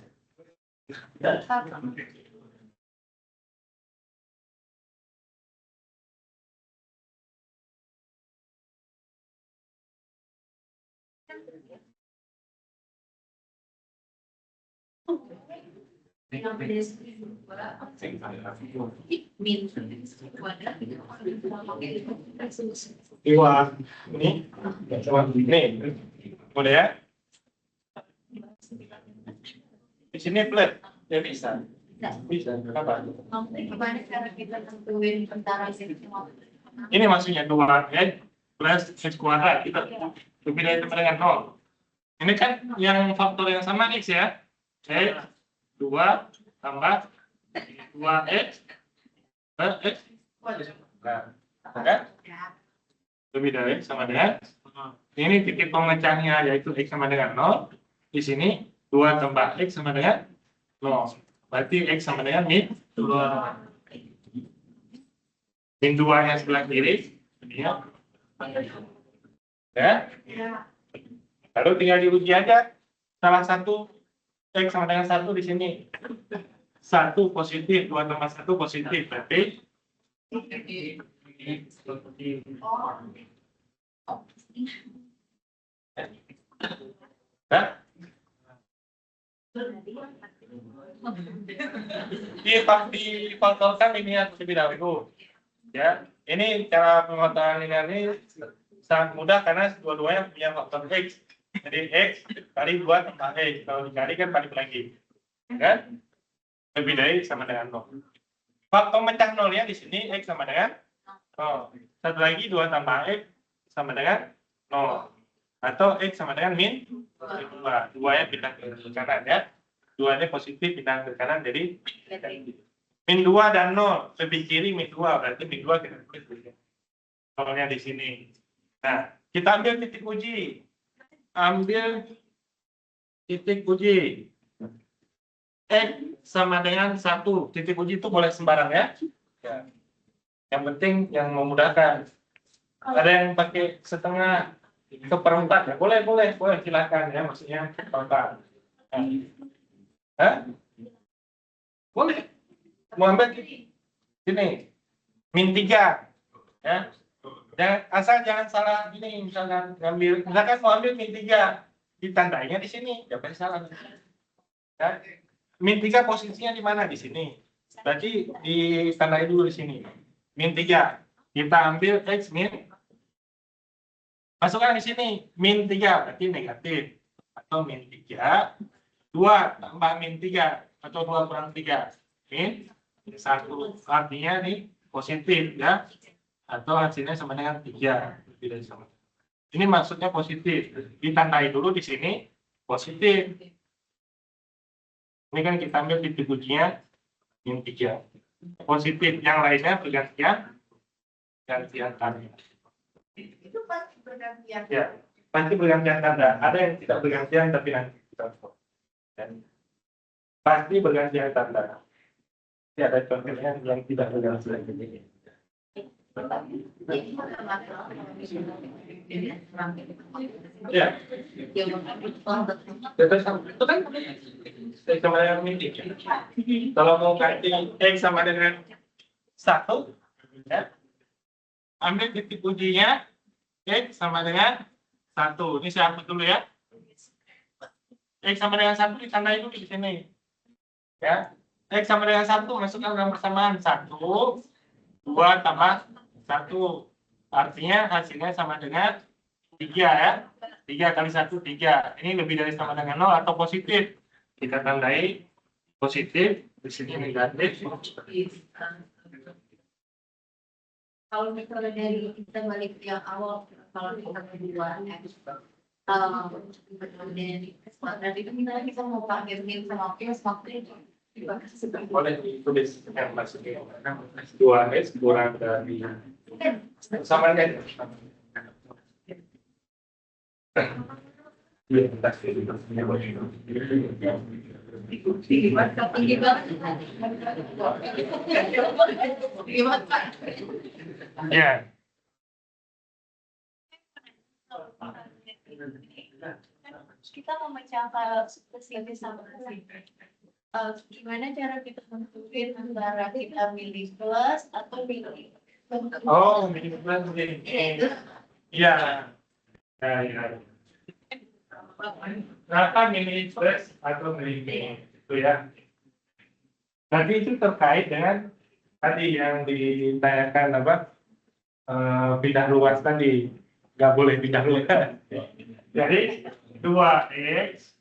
Iwa, ini boleh ya? Di sini flat, ya bisa. Bisa, kenapa? gimana cara kita tentuin antara Ini maksudnya 2x plus x kuadrat kita pilih sama dengan 0. Ini kan yang faktor yang sama x ya. X 2 tambah 2x x. Nah, kan? Lebih dari x sama dengan ini titik pemecahnya yaitu x sama dengan 0. Di sini 2 tambah x sama dengan 0. Berarti x sama dengan min 2. Min 2 yang sebelah kiri. Ya. Lalu tinggal diuji aja. Salah satu x sama dengan 1 di sini. 1 positif, 2 tambah 1 positif. Berarti difaktorkan linear terlebih dahulu. Ya, ini cara pengetahuan linear ini sangat mudah karena dua-duanya punya faktor x. Jadi x kali 2 tambah x. Kalau dikali kan balik lagi. Kan? Lebih dari sama dengan 0. Faktor mecah 0-nya di sini x sama dengan 0. Satu lagi 2 tambah x sama dengan 0. Atau x sama dengan min 2. 2 nya pindah ke kanan ya. 2-nya positif, pindah ke kanan jadi min 2 dan 0. Lebih kiri min 2, berarti min 2 kita tulis di sini. Nolnya di sini. Nah, kita ambil titik uji. Ambil titik uji. X sama dengan 1. Titik uji itu boleh sembarang ya. Yang penting yang memudahkan. Ada yang pakai setengah seperempat ya. Boleh silakan ya, maksudnya seperempat. Hah? Boleh. Mau ambil sini. min 3. Ya. Jangan salah gini, misalkan mau ambil min 3, ditandainya di sini, jangan salah. Ya. Min 3 posisinya di mana? Di sini. Berarti ditandai dulu di sini. Min 3. Kita ambil X min. Masukkan di sini. Min 3 berarti negatif. Atau min 3. 2 tambah min 3. Atau 2 kurang 3. Min 1. Artinya ini positif ya. Atau hasilnya sama dengan 3. Ini maksudnya positif. Ditandai dulu di sini positif. Ini kan kita ambil titik ujinya min 3. Positif. Yang lainnya bergantian tanda. Itu pasti bergantian. Ya, pasti bergantian tanda. Ada yang tidak bergantian tapi nanti kita lihat. Pasti bergantian tanda. Ya, ada contohnya yang tidak bergantian. Ya. Itu kan sama dengan min 3. Kalau mau ganti X sama dengan 1, ya, ambil titik ujinya X sama dengan 1. Ini saya hapus dulu ya. X sama dengan 1 ditandai dulu di sini. Ya. X sama dengan 1 masukkan dalam persamaan 1, 2 tambah 1. Artinya hasilnya sama dengan 3 ya. 3 kali 1, 3. Ini lebih dari sama dengan 0 atau positif. Kita tandai positif, di sini negatif. Kalau misalnya dari kita balik yang awal, kalau kita berdua dari dari itu kita bisa mau panggil min sama plus waktu itu Boleh ditulis yang maksudnya 2S kurang dari sama dengan tinggi banget. ya. Kita memecahkan spesifik sama gimana cara kita menentukan antara kita milih plus atau milih Oh, milih plus ini. Iya. Ya. Kenapa milih plus atau milih min? Itu ya. Nanti itu terkait dengan tadi yang ditanyakan apa? Pindah luas tadi. Nggak boleh pindah luas. Jadi 2x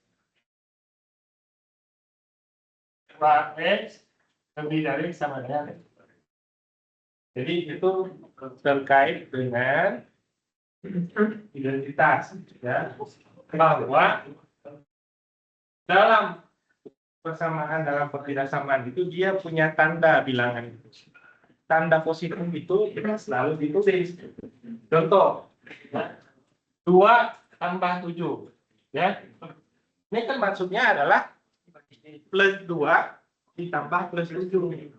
lebih dari sama dengan X. Jadi itu terkait dengan identitas ya, bahwa dalam persamaan dalam pertidaksamaan itu dia punya tanda bilangan itu. Tanda positif itu selalu ditulis. Contoh 2 tambah 7 ya. Ini kan maksudnya adalah plus 2 ditambah plus 7.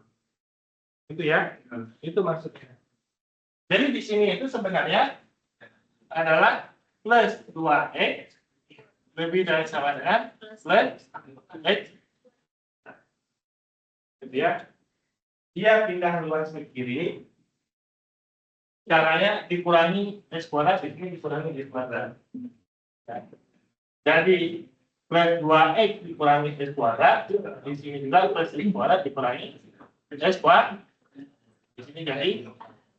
Itu ya. Itu maksudnya. Jadi di sini itu sebenarnya adalah plus 2x lebih dari sama dengan plus x. Dia pindah luas ke kiri. Caranya dikurangi x kuadrat, di sini dikurangi x kuadrat. Jadi plus 2x dikurangi x kuadrat, di sini juga plus x kuadrat dikurangi x kuadrat. Di sini jadi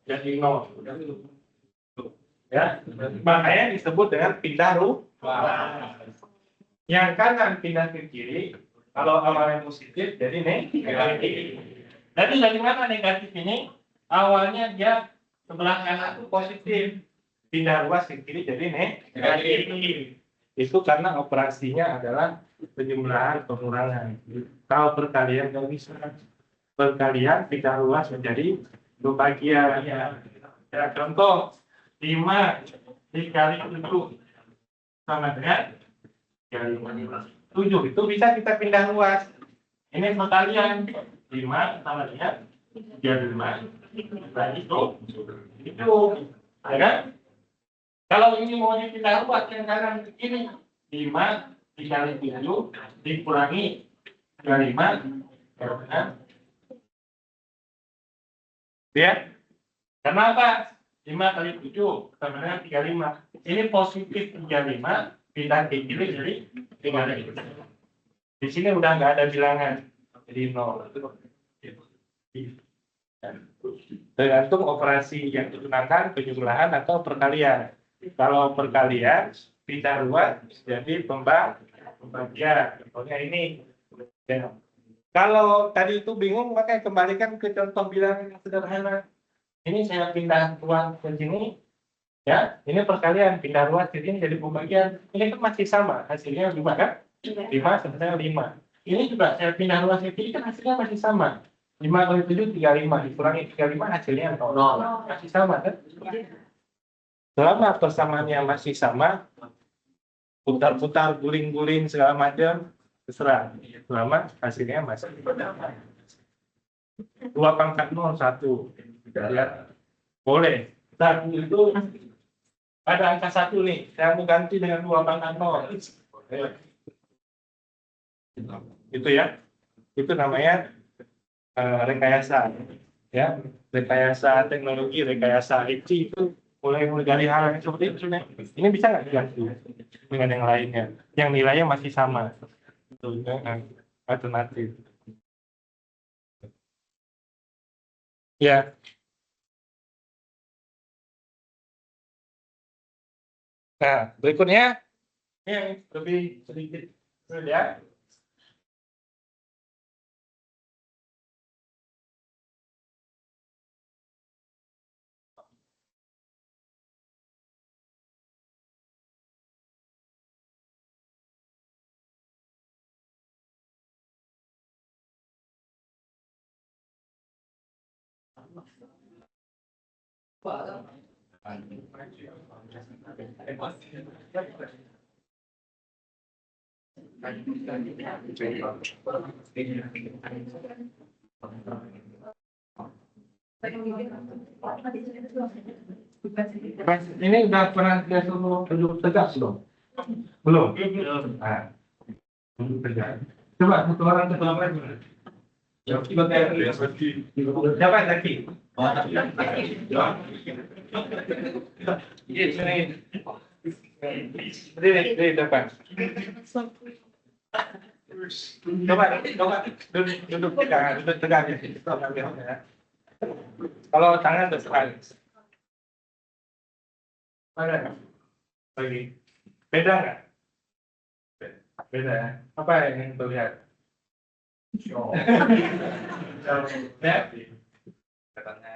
0. Ya, makanya disebut dengan pindah luas. Yang kanan pindah ke kiri, kalau awalnya positif jadi negatif. Jadi dari mana negatif ini? Awalnya dia sebelah kanan itu positif, pindah luas ke kiri jadi negatif. Itu karena operasinya adalah penjumlahan pengurangan. Kalau perkalian nggak bisa. Perkalian kita luas menjadi dua bagian. Ya, contoh 5 dikali 7 sama dengan 7. Itu bisa kita pindah luas. Ini perkalian 5 sama dengan 35. Nah, itu, ya kan? Kalau ini mau dipindah luas yang kanan begini, 5 dikali 7 dikurangi 35, ya? Kenapa? 5 kali 7 sama dengan 35. Ini positif 35, pindah ke kiri jadi 35. Di sini udah nggak ada bilangan, jadi 0. Tergantung operasi yang digunakan, penjumlahan atau perkalian. Kalau perkalian, pindah luas jadi pembagian. Contohnya ini. Ya. Kalau tadi itu bingung, makanya kembalikan ke contoh bilangan yang sederhana. Ini saya pindah luas ke sini, ya. Ini perkalian, pindah luas ke sini jadi pembagian. Ini kan masih sama, hasilnya 5 kan? 5 sebenarnya 5. Ini juga saya pindah luas ke sini kan hasilnya masih sama. 5 kali 7 35 dikurangi 35 hasilnya 0. Masih sama kan? Selama persamaannya masih sama, putar-putar, guling-guling segala macam terserah. Selama hasilnya masih 2 pangkat 0 1. Ya. Boleh. Satu itu ada angka 1 nih, saya mau ganti dengan 2 pangkat 0. Itu ya. Itu namanya rekayasa, ya, rekayasa teknologi, rekayasa IT itu mulai dari hal yang seperti itu. Ini bisa nggak diganti dengan yang lainnya, yang nilainya masih sama, itu alternatif. Ya. Nah, berikutnya ini yang lebih sedikit sulit ya. Mas, ini udah pernah dia suruh duduk tegak belum? Belum. Nah, duduk tegak. Coba satu orang ke belakang gimana? Siapa yang lagi? Ini depan. Coba duduk tegak ya. Kalau tangan terserah. Mana? Lagi. Beda nggak? Beda ya. Apa yang terlihat? Katanya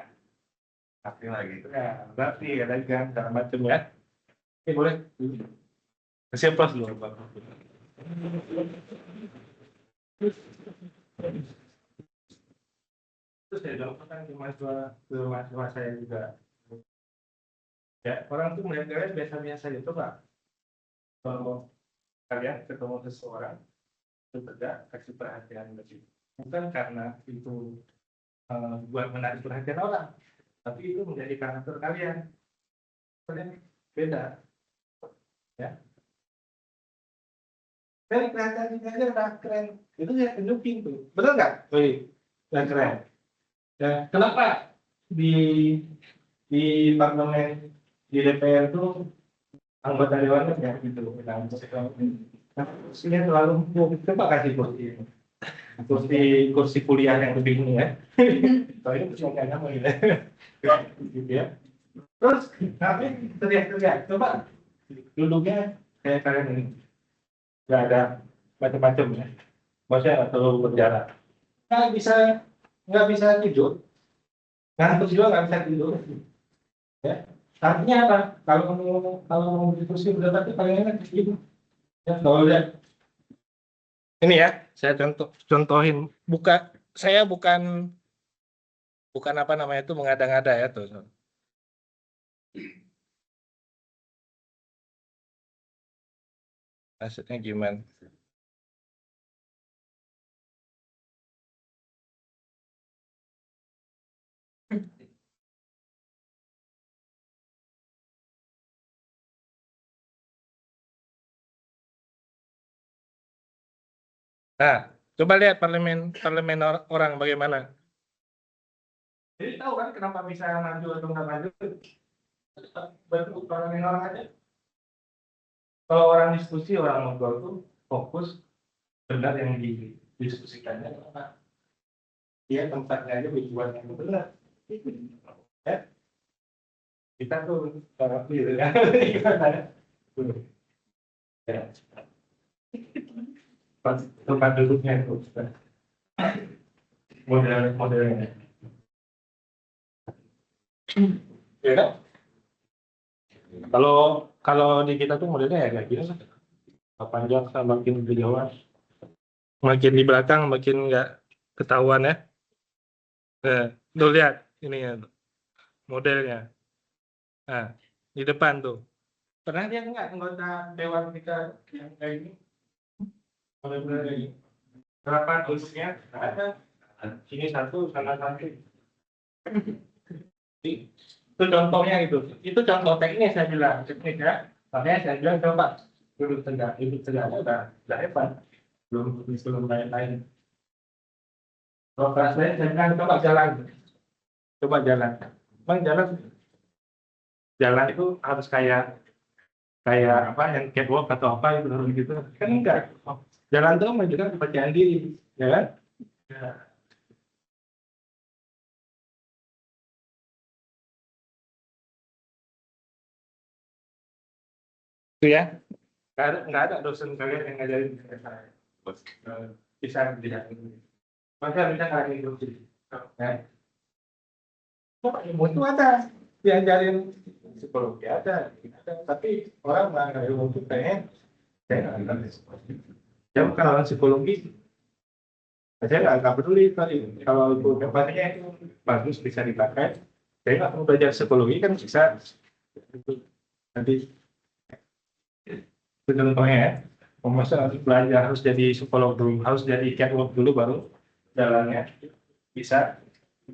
pasti lagi. Ya, berarti ada gan segala macam ya. Oke, boleh. Kasih plus dulu, Pak. Terus saya dong kan ke mahasiswa saya juga. Ya, orang tuh melihat kalian biasa-biasa gitu, Pak. Kalau kalian ketemu seseorang, itu tegak kasih perhatian lebih. Bukan karena itu buat menarik perhatian orang, tapi itu menjadi karakter kalian. Kalian beda, ya. Kalian kelihatan ini aja udah keren, itu saya tunjukin tuh, betul nggak? Wih, udah keren. Ya, kenapa di parlemen di DPR tuh anggota dewannya ya gitu, kursinya terlalu empuk. Coba kasih kursi kuliah yang lebih ini ya. Kalau ini kursi yang sama gitu ya. Terus tapi teriak-teriak, coba duduknya kayak kalian ini, nggak ada macam-macam ya. Maksudnya nggak terlalu berjarak. Nggak bisa tidur. Ngantuk juga nggak bisa tidur. Ya. Artinya apa? Kalau mau di kursi udah tapi paling enak tidur. Ya, kalau lihat ini ya, saya contohin. Saya bukan apa namanya itu mengada-ngada ya tuh. Maksudnya gimana? Nah, coba lihat parlemen orang bagaimana. Jadi tahu kan kenapa bisa maju atau nggak maju? Bentuk parlemen orang aja. Kalau orang diskusi, orang ngobrol tuh fokus benar yang didiskusikannya. Dia tempatnya aja dibuat yang benar. Ya, kita tuh gitu ya. Gimana ya? Ya. Tempat duduknya itu modelnya. Ya kan? Kalau di kita tuh modelnya ya kayak gini lah. Panjang sama makin berjauhan, makin di belakang makin nggak ketahuan ya. Tuh lihat ini ya modelnya. Nah, di depan tuh. Pernah dia nggak anggota dewan kita yang kayak ini? Model-model kayak gini. Berapa duduknya? Ada. Sini satu, sana satu. Itu contohnya itu. Itu contoh teknis saya bilang, teknis ya. Makanya saya bilang coba duduk tegaknya udah hebat. Belum lain-lain. Kalau saya bilang coba jalan. Bang jalan itu harus kayak apa yang catwalk atau apa itu harus gitu. Kan enggak. Jalan itu menunjukkan kepercayaan diri, ya kan? Ya. Itu ya. Nggak ada dosen kalian yang ngajarin saya. Bisa tidak. Maka bisa kalian itu. Ya. Kok ilmu itu ada. Diajarin psikologi ada. Tapi orang nggak ilmu itu pengen. Saya nggak ngerti. Ya bukan orang psikologi. Saya nggak peduli tadi. Kalau itu tempatnya itu bagus bisa dipakai. Saya nggak perlu belajar psikologi kan bisa. Nanti itu contohnya ya. Masa harus belajar harus jadi psikolog dulu, harus jadi catwalk dulu baru jalannya bisa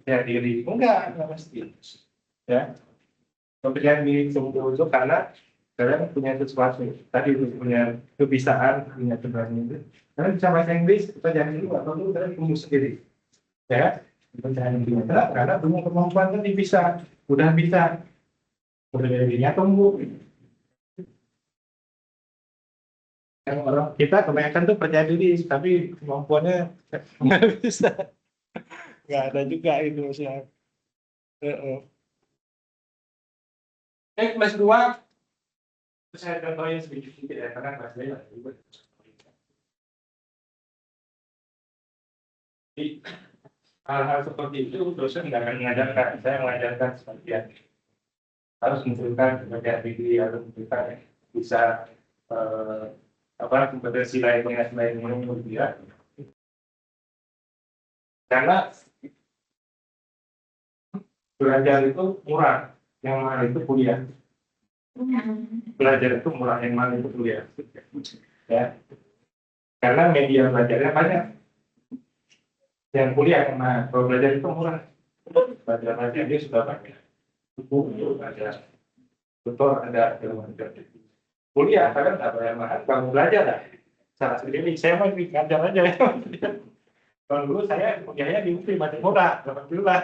diri. Enggak pasti. Ya, kepercayaan diri itu karena kalian punya sesuatu tadi itu punya kebisaan, punya keberanian itu. Kalian bisa bahasa Inggris, kita jangan dulu atau dulu kalian tumbuh sendiri. Ya, kepercayaan diri. Karena punya kemampuan tadi bisa, udah bisa, udah dirinya tumbuh. Yang orang kita kebanyakan tuh percaya diri, tapi kemampuannya nggak bisa, nggak ada juga itu maksudnya. Kelas 2 saya contohin sedikit ya karena kelas saya lagi ribet. Jadi hal-hal seperti itu dosen nggak akan mengajarkan, saya mengajarkan sebagian harus menunjukkan kepercayaan diri, harus menunjukkan bisa kompetensi lainnya selain menurut dia. Karena belajar itu murah, yang mahal itu kuliah. Belajar itu murah, yang mahal itu kuliah. Ya, karena media belajarnya banyak. Yang kuliah yang mahal, kalau belajar itu murah. Belajar dia sudah banyak. Buku ada, tutor ada, kuliah kadang nggak bayar mahal, kalau belajar lah. Salah sendiri, saya mau ngajar aja. Kalau dulu saya kuliahnya di UPI masih murah, dapat gila.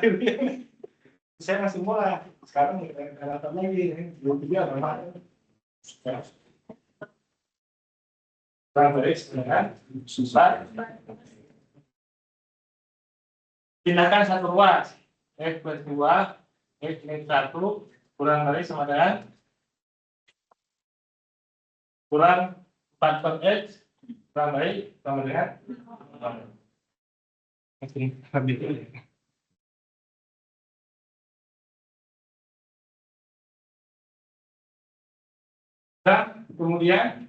Saya masih murah. Sekarang datang lagi, belum dia memang. Terus dengan susah. Tindakan satu ruas. X plus 2, X min 1, kurang dari sama dengan kurang 4 per X, kurang dari sama dengan dan kemudian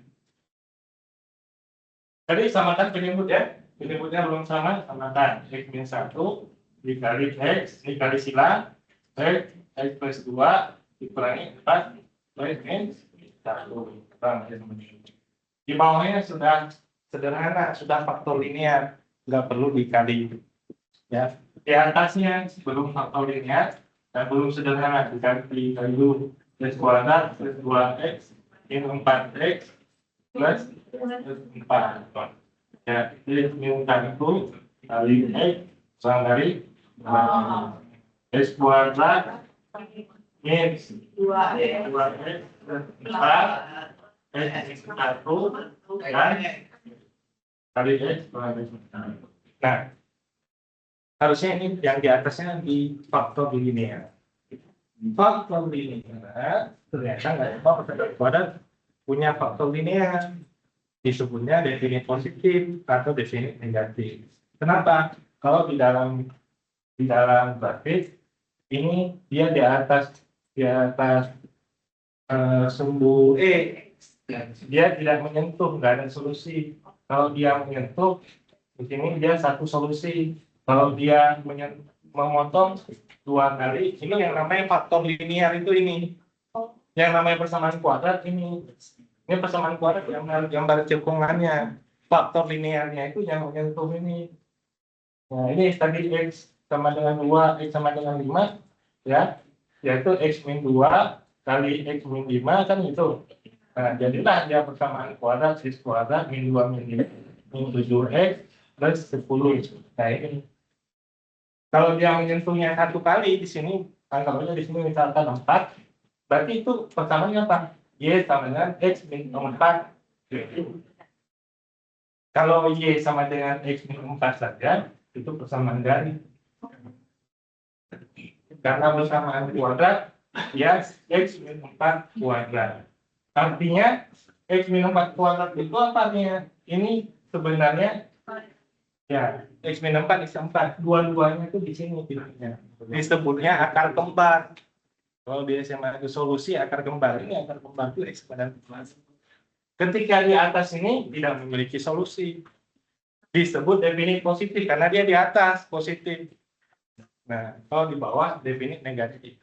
Tadi samakan penyebut ya. Penyebutnya belum sama, samakan. X min 1 dikali X, dikali silang, X plus 2 dikurangi 4, X min 1. Di bawahnya sudah sederhana, sudah faktor linear, nggak perlu dikali. Ya, di atasnya belum faktor linear dan belum sederhana, dikali dulu X kuadrat plus 2X min 4X plus 4. Ya, jadi minta itu kali X sama dari X kuadrat min 2X plus 4 X 1 dan kali X kuadrat. Nah, harusnya ini yang di atasnya di faktor linear. Faktor linear ternyata nggak semua persamaan kuadrat punya faktor linear. Disebutnya definit positif atau definit negatif. Kenapa? Kalau di dalam grafik ini dia di atas sumbu dia tidak menyentuh, nggak ada solusi. Kalau dia menyentuh di sini dia satu solusi. Kalau dia memotong 2 kali, ini yang namanya faktor linear itu ini. Yang namanya persamaan kuadrat ini. Ini persamaan kuadrat yang gambar cekungannya. Faktor linearnya itu yang menyentuh ini. Nah, ini tadi X sama dengan 2, X sama dengan 5, ya. Yaitu X min 2 kali X min 5 kan itu. Nah, jadilah dia persamaan kuadrat X kuadrat min 2 min 5 min 7X plus 10. Nah, ini. Kalau dia menyentuhnya satu kali di sini, anggapnya di sini misalkan 4, berarti itu persamaannya apa? Y sama dengan X min 4. Kalau Y sama dengan X min 4 saja, itu persamaan dari. Karena persamaan kuadrat, ya X min 4 kuadrat. Artinya, X min 4 kuadrat itu apa artinya? Ini sebenarnya, ya, X min 4, X 4. Dua-duanya itu di sini. Disebutnya akar kembar. Kalau di SMA itu solusi akar kembar, ini akar kembar itu eksponen. Ketika di atas ini tidak memiliki solusi, disebut definit positif karena dia di atas positif. Nah, kalau di bawah definit negatif.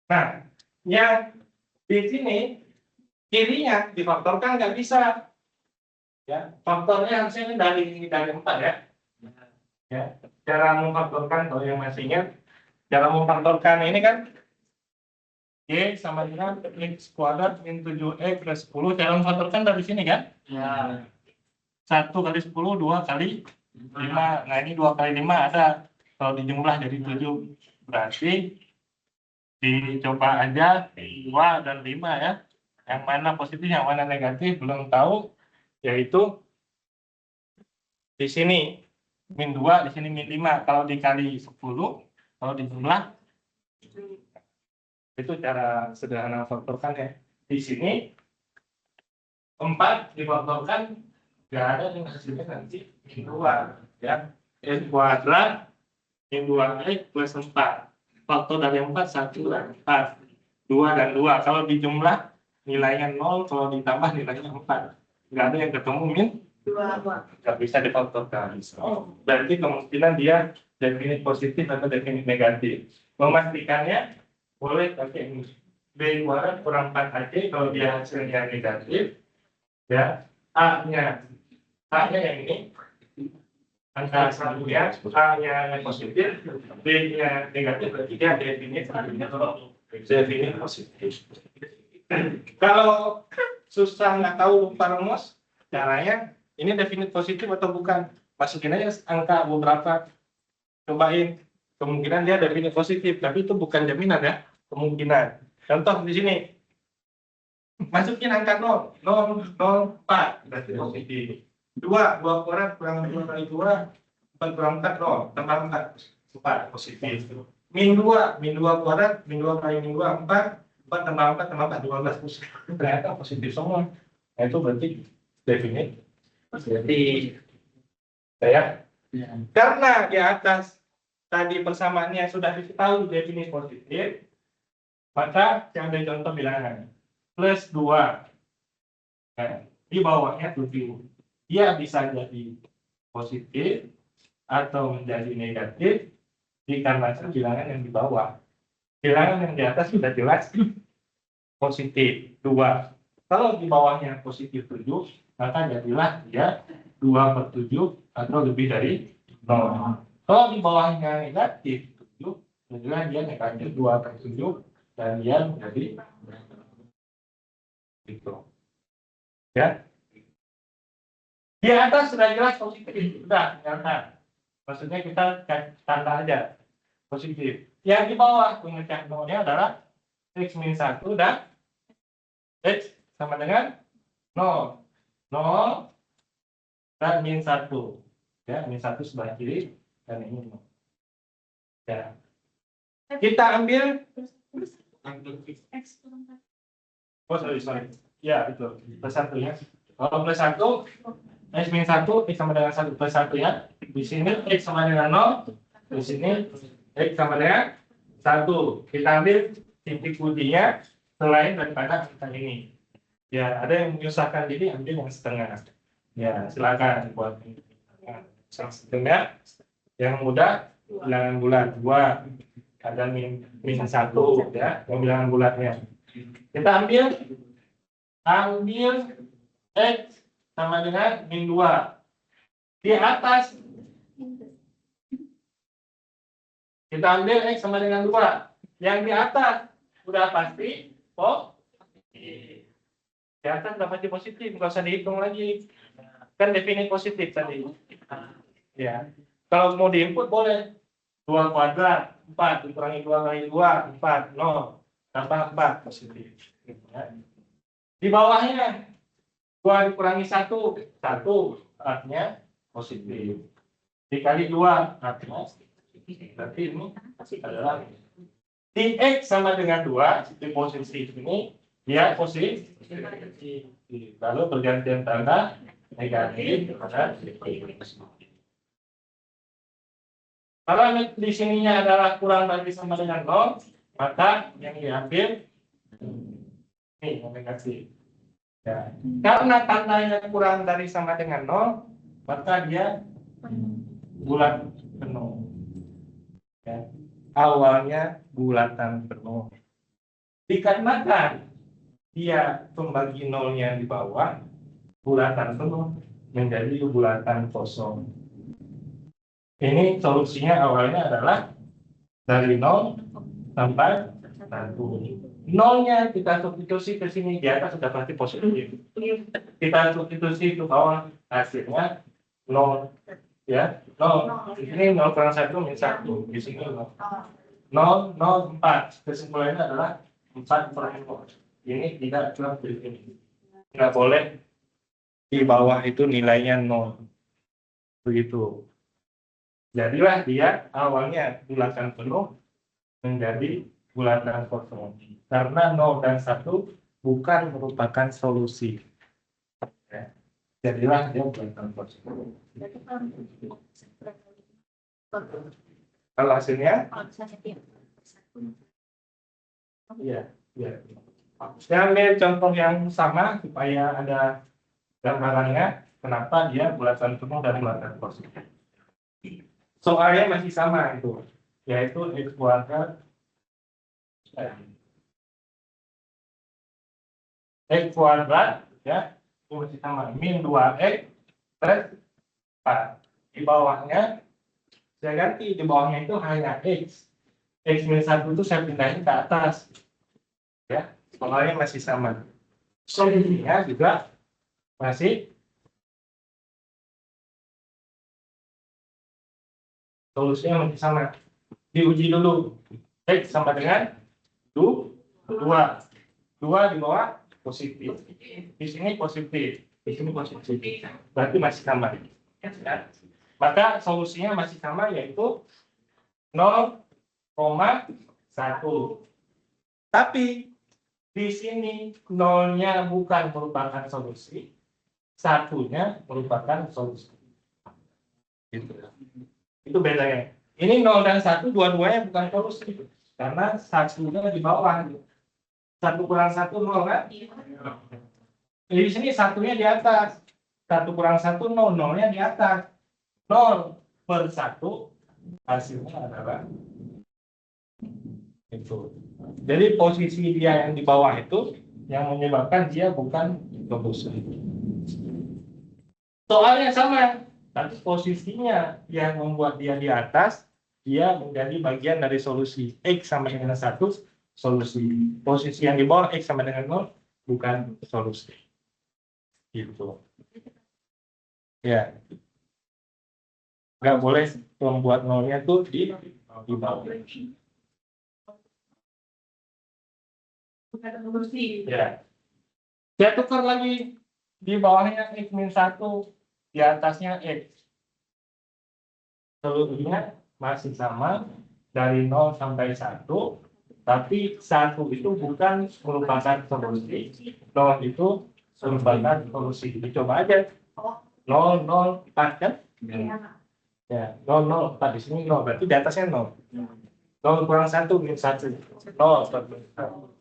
Nah, yang di sini kirinya difaktorkan nggak bisa. Ya, faktornya harusnya ini dari 4 ya. Ya, cara memfaktorkan kalau yang masih ingat. Cara memfaktorkan ini kan Y sama dengan X kuadrat min 7X plus 10. Cara memfaktorkan dari sini kan? Ya. 1 kali 10, 2 kali 5. Nah, ini 2 kali 5 ada. Kalau dijumlah jadi 7. Berarti dicoba aja 2 dan 5 ya. Yang mana positif, yang mana negatif, belum tahu. Yaitu di sini min 2, di sini min 5. Kalau dikali 10, kalau dijumlah, itu cara sederhana faktorkan ya. Di sini 4 difaktorkan nggak ada yang hasilnya nanti min 2 ya. X kuadrat min 2X plus 4. Faktor dari 4 1 dan 4. 2 dan 2. Kalau dijumlah nilainya 0, kalau ditambah nilainya 4. Nggak ada yang ketemu min 2. Nggak bisa difaktorkan. Berarti kemungkinan dia definit positif atau definit negatif. Memastikannya boleh pakai ini. B kuadrat kurang 4AC kalau dia hasilnya negatif. Ya, A-nya yang ini. Angka satunya, A-nya positif, B-nya negatif, berarti dia definit positif. Kalau susah nggak tahu lupa rumus, caranya ini definit positif atau bukan? Masukin aja angka beberapa, cobain. Kemungkinan dia definit positif, tapi itu bukan jaminan ya, kemungkinan. Contoh di sini, masukin angka 0, 4, berarti positif. 2 kuadrat kurang 2 kali 2, 4 kurang 4, 0, tambah 4 positif. Min 2 kuadrat, min 2 kali min 2, 4 tambah 4 tambah 4, 12 positif. Ternyata positif semua. Nah, itu berarti definit positif. Ya. Karena di atas tadi persamaannya sudah diketahui definit positif, maka yang ada contoh bilangan plus 2. Nah, di bawahnya 7. Dia bisa jadi positif atau menjadi negatif dikarenakan bilangan yang di bawah. Bilangan yang di atas sudah jelas positif 2. Kalau di bawahnya positif 7, maka jadilah dia 2/7 atau lebih dari 0. Kalau di bawahnya negatif 7, jadilah dia negatif 2/7 dan dia menjadi gitu. Ya. Di atas sudah jelas positif, sudah tinggalkan. Maksudnya kita tanda aja positif. Yang di bawah pemecah nolnya adalah x-1 dan x sama dengan 0. 0 dan -1. Ya, -1 sebelah kiri dan ini 0. Ya. Kita ambil oh sorry. Ya, betul. +1 ya. Kalau +1 x-1 x sama dengan 1 +1 ya. Di sini x sama dengan 0, di sini x sama dengan 1. Kita ambil titik ujinya selain daripada angka ini. Ya, ada yang menyusahkan diri ambil yang setengah. Ya, silakan buat yang setengah. Yang mudah bilangan bulat 2, ada -1 ya, bilangan bulatnya. Kita ambil x sama dengan -2. Di atas kita ambil x sama dengan 2. Yang di atas sudah pasti positif. Di atas sudah pasti positif, nggak usah dihitung lagi. Kan definisi positif tadi. Ya. Kalau mau diinput boleh 2 kuadrat 4 dikurangi 2 kali 2 4 0 tambah 4 positif. Ya. Di bawahnya 2 dikurangi 1 artinya positif. Dikali 2 artinya berarti ini adalah di x sama dengan 2 di posisi ini dia positif. Lalu pergantian tanda negatif kepada kalau di sininya adalah kurang dari sama dengan 0, maka yang diambil ini yang negatif. Ya. Karena tandanya kurang dari sama dengan 0, maka dia bulat penuh. Ya. Awalnya bulatan penuh. Dikarenakan dia pembagi nolnya di bawah, bulatan penuh menjadi bulatan kosong. Ini solusinya awalnya adalah dari 0 sampai 1. Nolnya kita substitusi ke sini, di atas sudah pasti positif. Kita substitusi ke bawah, hasilnya 0. Ya, 0. Di sini 0 kurang 1 -1. Di sini 0. 0, 0, 4. Kesimpulannya adalah 4/0. Ini tidak cuma di sini. Nggak boleh di bawah itu nilainya 0. Begitu. Jadilah dia awalnya bulatan penuh menjadi bulatan kosong. Karena 0 dan 1 bukan merupakan solusi. Ya. Jadilah dia bulatan kosong. Kalau hasilnya? Iya. Saya ambil contoh yang sama supaya ada gambarannya kenapa dia bulatan penuh dan bulatan kosong. Soalnya masih sama itu, yaitu x kuadrat ya itu masih sama -2x plus 4. Di bawahnya saya ganti, di bawahnya itu hanya x -1 itu saya pindahin ke atas ya, soalnya masih sama. Solusinya juga masih sama. Diuji dulu. X sama dengan 2. 2 di bawah positif. Di sini positif. Di sini positif. Berarti masih sama. Maka solusinya masih sama, yaitu 0,1. Tapi di sini 0-nya bukan merupakan solusi. 1-nya merupakan solusi. Gitu. Itu bedanya. Ini 0 dan 1 dua-duanya bukan solusi. Karena 1-nya di bawah. 1 kurang 1 0 kan? Di sini satunya di atas. 1 kurang 1, 0. 0-nya di atas. 0 per 1 hasilnya adalah itu. Jadi posisi dia yang di bawah itu yang menyebabkan dia bukan solusi. Soalnya sama, tapi posisinya yang membuat dia di atas, dia menjadi bagian dari solusi. X sama dengan 1, solusi. Posisi yang di bawah X sama dengan 0, bukan solusi. Gitu. Ya. Nggak boleh membuat nolnya tuh di bawah. Bukan solusi. Ya. Saya tukar lagi di bawahnya X min 1, di atasnya X. Solusinya masih sama dari 0 sampai 1, tapi 1 itu bukan merupakan solusi, 0 itu merupakan solusi. Dicoba aja. 0, 0, 4 kan? Ya, 0, 0, 4 di sini 0, berarti di atasnya 0. 0 kurang 1 min 1. 0 per min 1.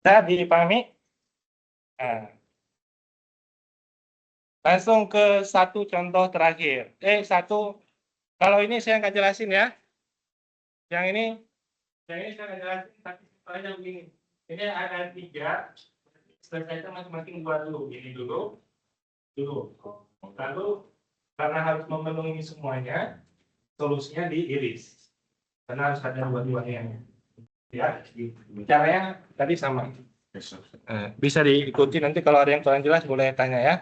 Tadi dipahami? Nah, langsung ke satu contoh terakhir. Kalau ini saya nggak jelasin ya. Yang ini saya nggak jelasin, tapi soalnya begini. Ini ada 3. Selesai masing-masing buat dulu. Ini dulu. Lalu karena harus memenuhi semuanya, solusinya diiris. Karena harus ada dua-duanya. Ya, caranya tadi sama. Bisa diikuti, nanti kalau ada yang kurang jelas boleh tanya ya.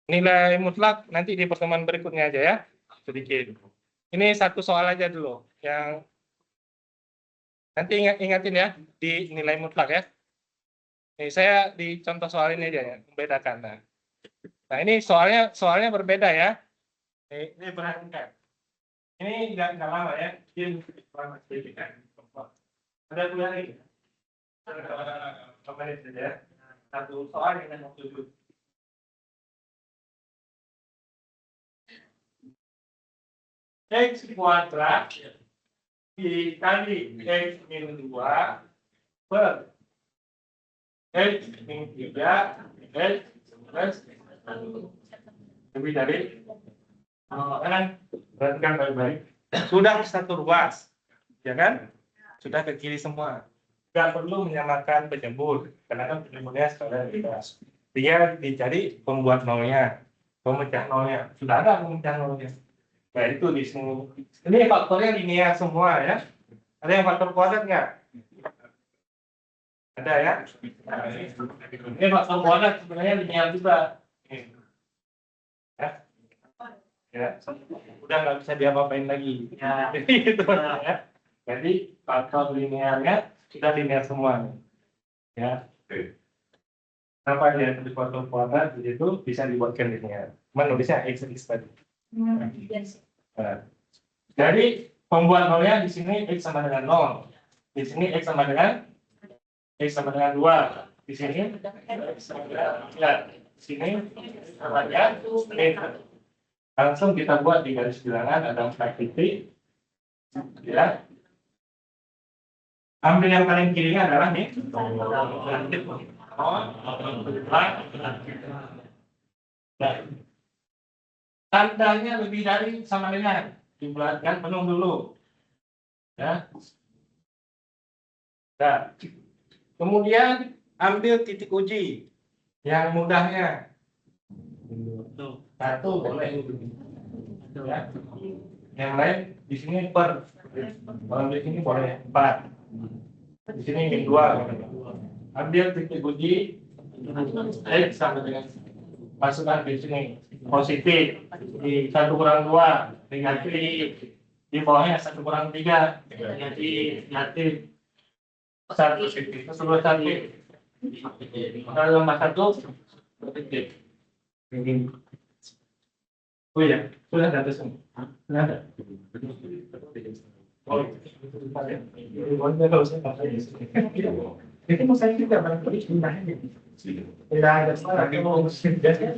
Nilai mutlak nanti di pertemuan berikutnya aja ya, sedikit. Ini satu soal aja dulu, yang nanti ingatin ya di nilai mutlak ya. Ini saya di contoh soal ini aja ya, membedakan. Nah ini soalnya berbeda ya. Ini perhatikan. Ini nggak lama ya, ini lama sedikit kan. Ada 2 lagi. Menit saja ya. Satu soal yang mau tujuh. X kuadrat dikali X min 2 per X min 3 X plus 1. Lebih dari kan? Perhatikan baik-baik. Sudah satu ruas, ya kan? Sudah ke kiri semua. Nggak perlu menyamakan penyebut, karena kan penyebutnya sekalian bebas. Dia dicari pembuat nolnya, pemecah nolnya. Sudah ada pemecah nolnya. Nah itu di sini. Ini faktornya linear semua ya. Ada yang faktor kuadrat nggak? Ada ya. Nah, ini faktor kuadrat sebenarnya linear juga. Ya, udah nggak bisa diapa-apain lagi. Ya, gitu ya. Jadi faktor linearnya sudah linear semua. Ya. Apa dia di faktor kuadrat itu bisa dibuatkan linear. Menulisnya x tadi. Nah, jadi pembuat nolnya di sini x sama dengan 0. Di sini x sama dengan 2. Di sini x sama dengan 3. Di sini sama dengan 1. Langsung kita buat di garis bilangan ada 4 titik. Ya. Ambil yang paling kirinya adalah nih. Nah, tandanya lebih dari sama dengan dibulatkan penuh dulu. Ya. Nah, kemudian ambil titik uji yang mudahnya. 1 boleh. Ya. Yang lain di sini per. Kalau di sini boleh 4. Di sini min 2. Ambil titik uji X sama dengan masukkan di sini positif, di 1 kurang 2 negatif, di bawahnya 1 kurang 3 negatif 1 sebelum 1 kalau nomor 1 positif. Oh ya, sudah ada semua. Sudah ada. Oh, Itu mau saya juga barangkali pindahnya gitu. Tidak ada salah, kita mau mesin biasanya.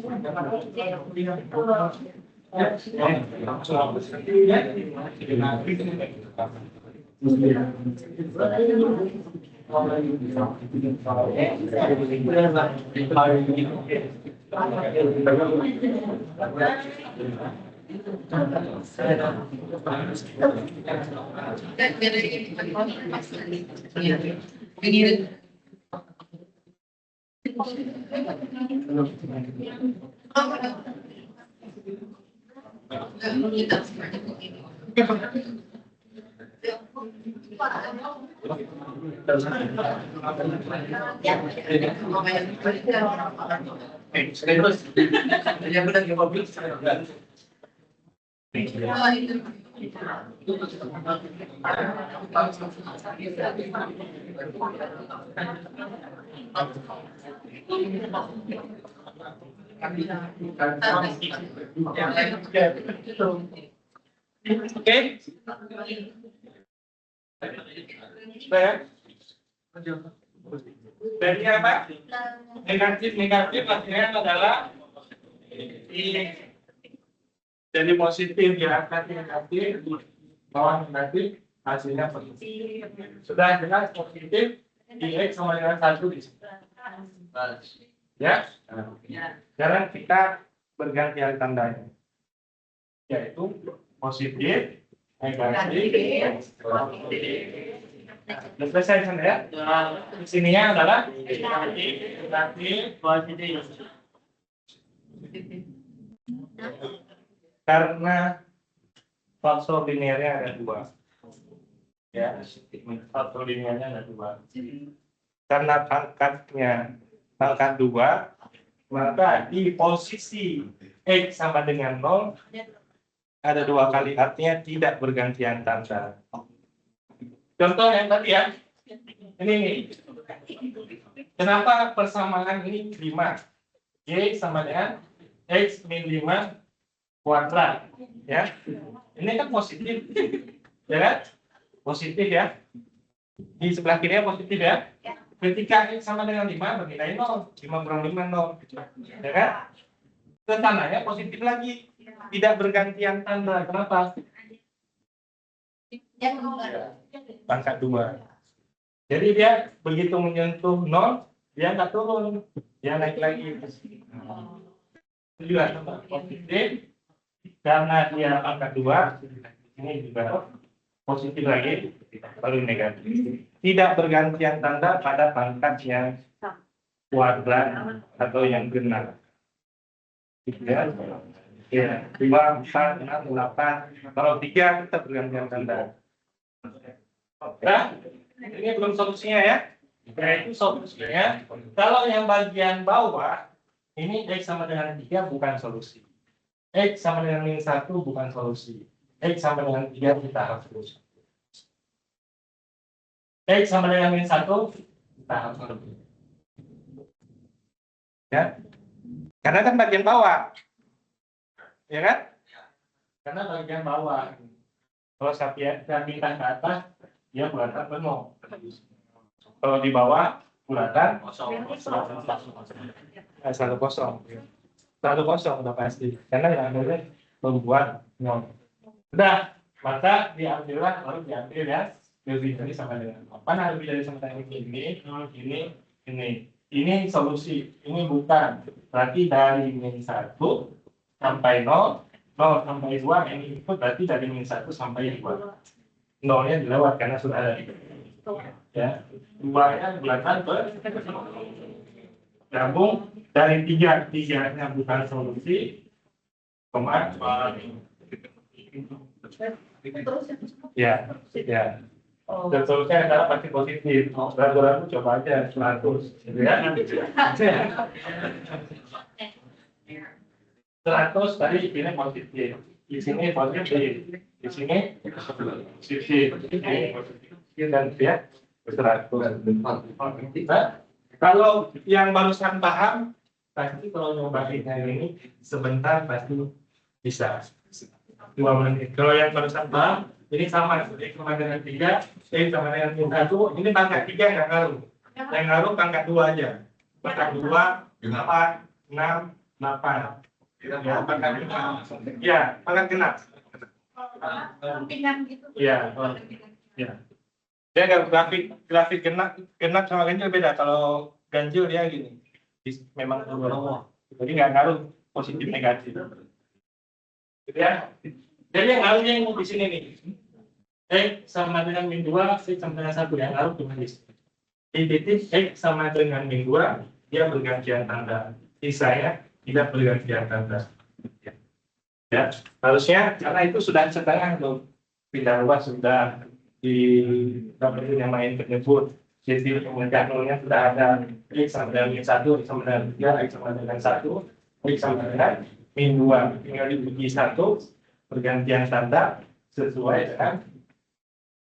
Oke. Dari apa? Negatif hasilnya adalah jadi positif ya, negatif, bawah negatif, hasilnya positif. Sudah jelas positif, X sama dengan 1 di sini. Ya? Sekarang kita bergantian tandanya, yaitu positif, negatif, positif. Sudah selesai sana ya? Di sininya adalah negatif, positif. Karena faktor linearnya ada 2. Ya, faktor linearnya ada 2. Karena pangkat 2, maka di posisi X sama dengan 0 ada 2 kali, artinya tidak bergantian tanda. Contoh yang tadi ya, ini nih. Kenapa persamaan ini 5? Y sama dengan X min 5 kuadrat, ya. Ini kan positif, ya kan? Positif ya. Di sebelah kiri positif ya. Ketika X sama dengan 5 bernilai 0, 5 kurang 5 0, ya kan? Tandanya positif lagi, tidak bergantian tanda. Kenapa? Pangkat 2. Jadi dia begitu menyentuh 0, dia nggak turun, dia naik lagi. Juga positif. Karena dia pangkat 2, ini juga positif lagi, baru negatif. Tidak bergantian tanda pada pangkat yang kuadrat atau yang genap. Ya, 2, 4, 6, 8. Kalau 3 kita bergantian tanda. Nah, ini belum solusinya ya. Itu solusinya. Kalau yang bagian bawah, ini X sama dengan 3 bukan solusi. X sama dengan min 1 bukan solusi. X sama dengan 3 kita hapus. X sama dengan min 1 kita hapus. Ya. Karena kan bagian bawah. Ya kan? Karena bagian bawah. Kalau saya minta ke atas, dia bulatan penuh. Kalau di bawah, bulatan kosong. Selalu kosong. Selalu kosong udah pasti. Karena yang ada membuat nol. Udah, maka diambillah, baru diambil ya. Lebih dari sama dengan apa? Nah, lebih dari sama dengan ini. Ini solusi. Ini bukan. Berarti dari min 1 sampai 0, 0 sampai 2, ini itu berarti dari min 1 sampai 2. 0-nya dilewat karena sudah ada. Ya, 2-nya bulatan gabung dari 3. 3-nya bukan solusi. Koma. Ya. Dan solusinya adalah pasti positif. Ragu-ragu coba aja 100. Ya. 100 tadi ini positif. Di sini positif. Di sini positif. Dan ya 100. Nah, kalau yang barusan paham, pasti kalau nyobain yang ini sebentar pasti bisa 2 menit. Kalau yang barusan paham, ini sama. X sama dengan 3, X sama dengan min 1. Ini pangkat 3 nggak ngaruh. Yang ngaruh pangkat 2 aja. Pangkat 2, 8, 6, 8. Ya, pangkat 5. Ya, pangkat genap. Pimpinan gitu. Iya. Ya. Dia nggak grafik genap sama ganjil beda. Kalau ganjil dia gini, memang dua. Jadi nggak ngaruh positif negatif. Gitu ya. Jadi yang ngaruhnya yang di sini nih. X sama dengan min 2, X sama dengan 1 yang ngaruh cuma di sini. Di titik X sama dengan min 2, dia bergantian tanda. Sisanya tidak bergantian tanda. Ya, harusnya karena itu sudah setengah tuh. Pindah luas sudah di yang main penyebut. Jadi kemudian nolnya sudah ada X sama dengan min 1, X sama dengan 3, X sama dengan 1, X sama dengan min 2. Tinggal diuji 1, bergantian tanda sesuai dengan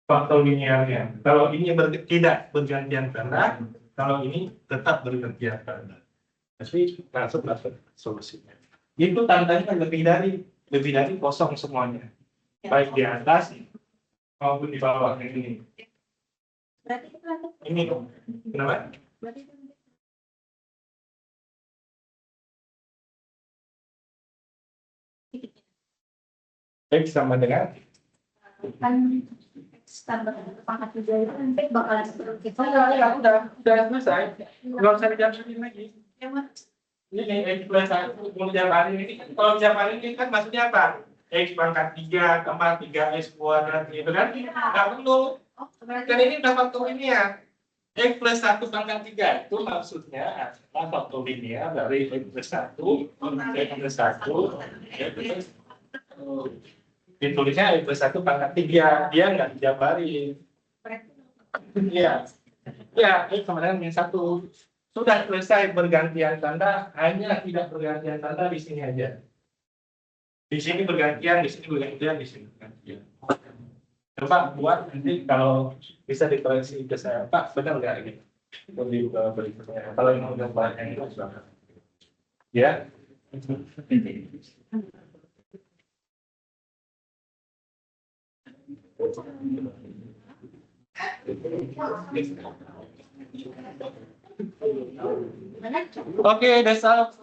faktor linearnya. Kalau ini tidak bergantian tanda, kalau ini tetap bergantian tanda. Jadi masuk solusinya. Itu tandanya lebih dari kosong semuanya, baik di atas maupun di bawah ini. Berarti Ini kenapa? berarti X sama dengan kan tambah pangkat 3 itu nanti bakalan seperti itu. udah selesai. Nggak usah dijawabin lagi. Emang Ini X plus 1 mau jawaban ini kan, kalau jawaban ini kan maksudnya apa? X pangkat 3 tambah 3x kuadrat gitu kan? Nggak perlu. berarti Kan ini udah faktor linear. X plus 1 pangkat 3 itu maksudnya adalah faktor linear dari X plus 1, X plus 1, X plus ditulisnya X plus 1 pangkat 3, dia nggak dijabarin. Iya. Ya, X sama dengan min 1. Sudah selesai bergantian tanda, hanya tidak bergantian tanda di sini aja. Di sini bergantian, di sini bergantian, di sini bergantian. Coba buat nanti kalau bisa dikoreksi ke saya, Pak, benar nggak ini? Lebih berikutnya. Kalau yang udah banyak itu sudah. Ya. Oke, that's all.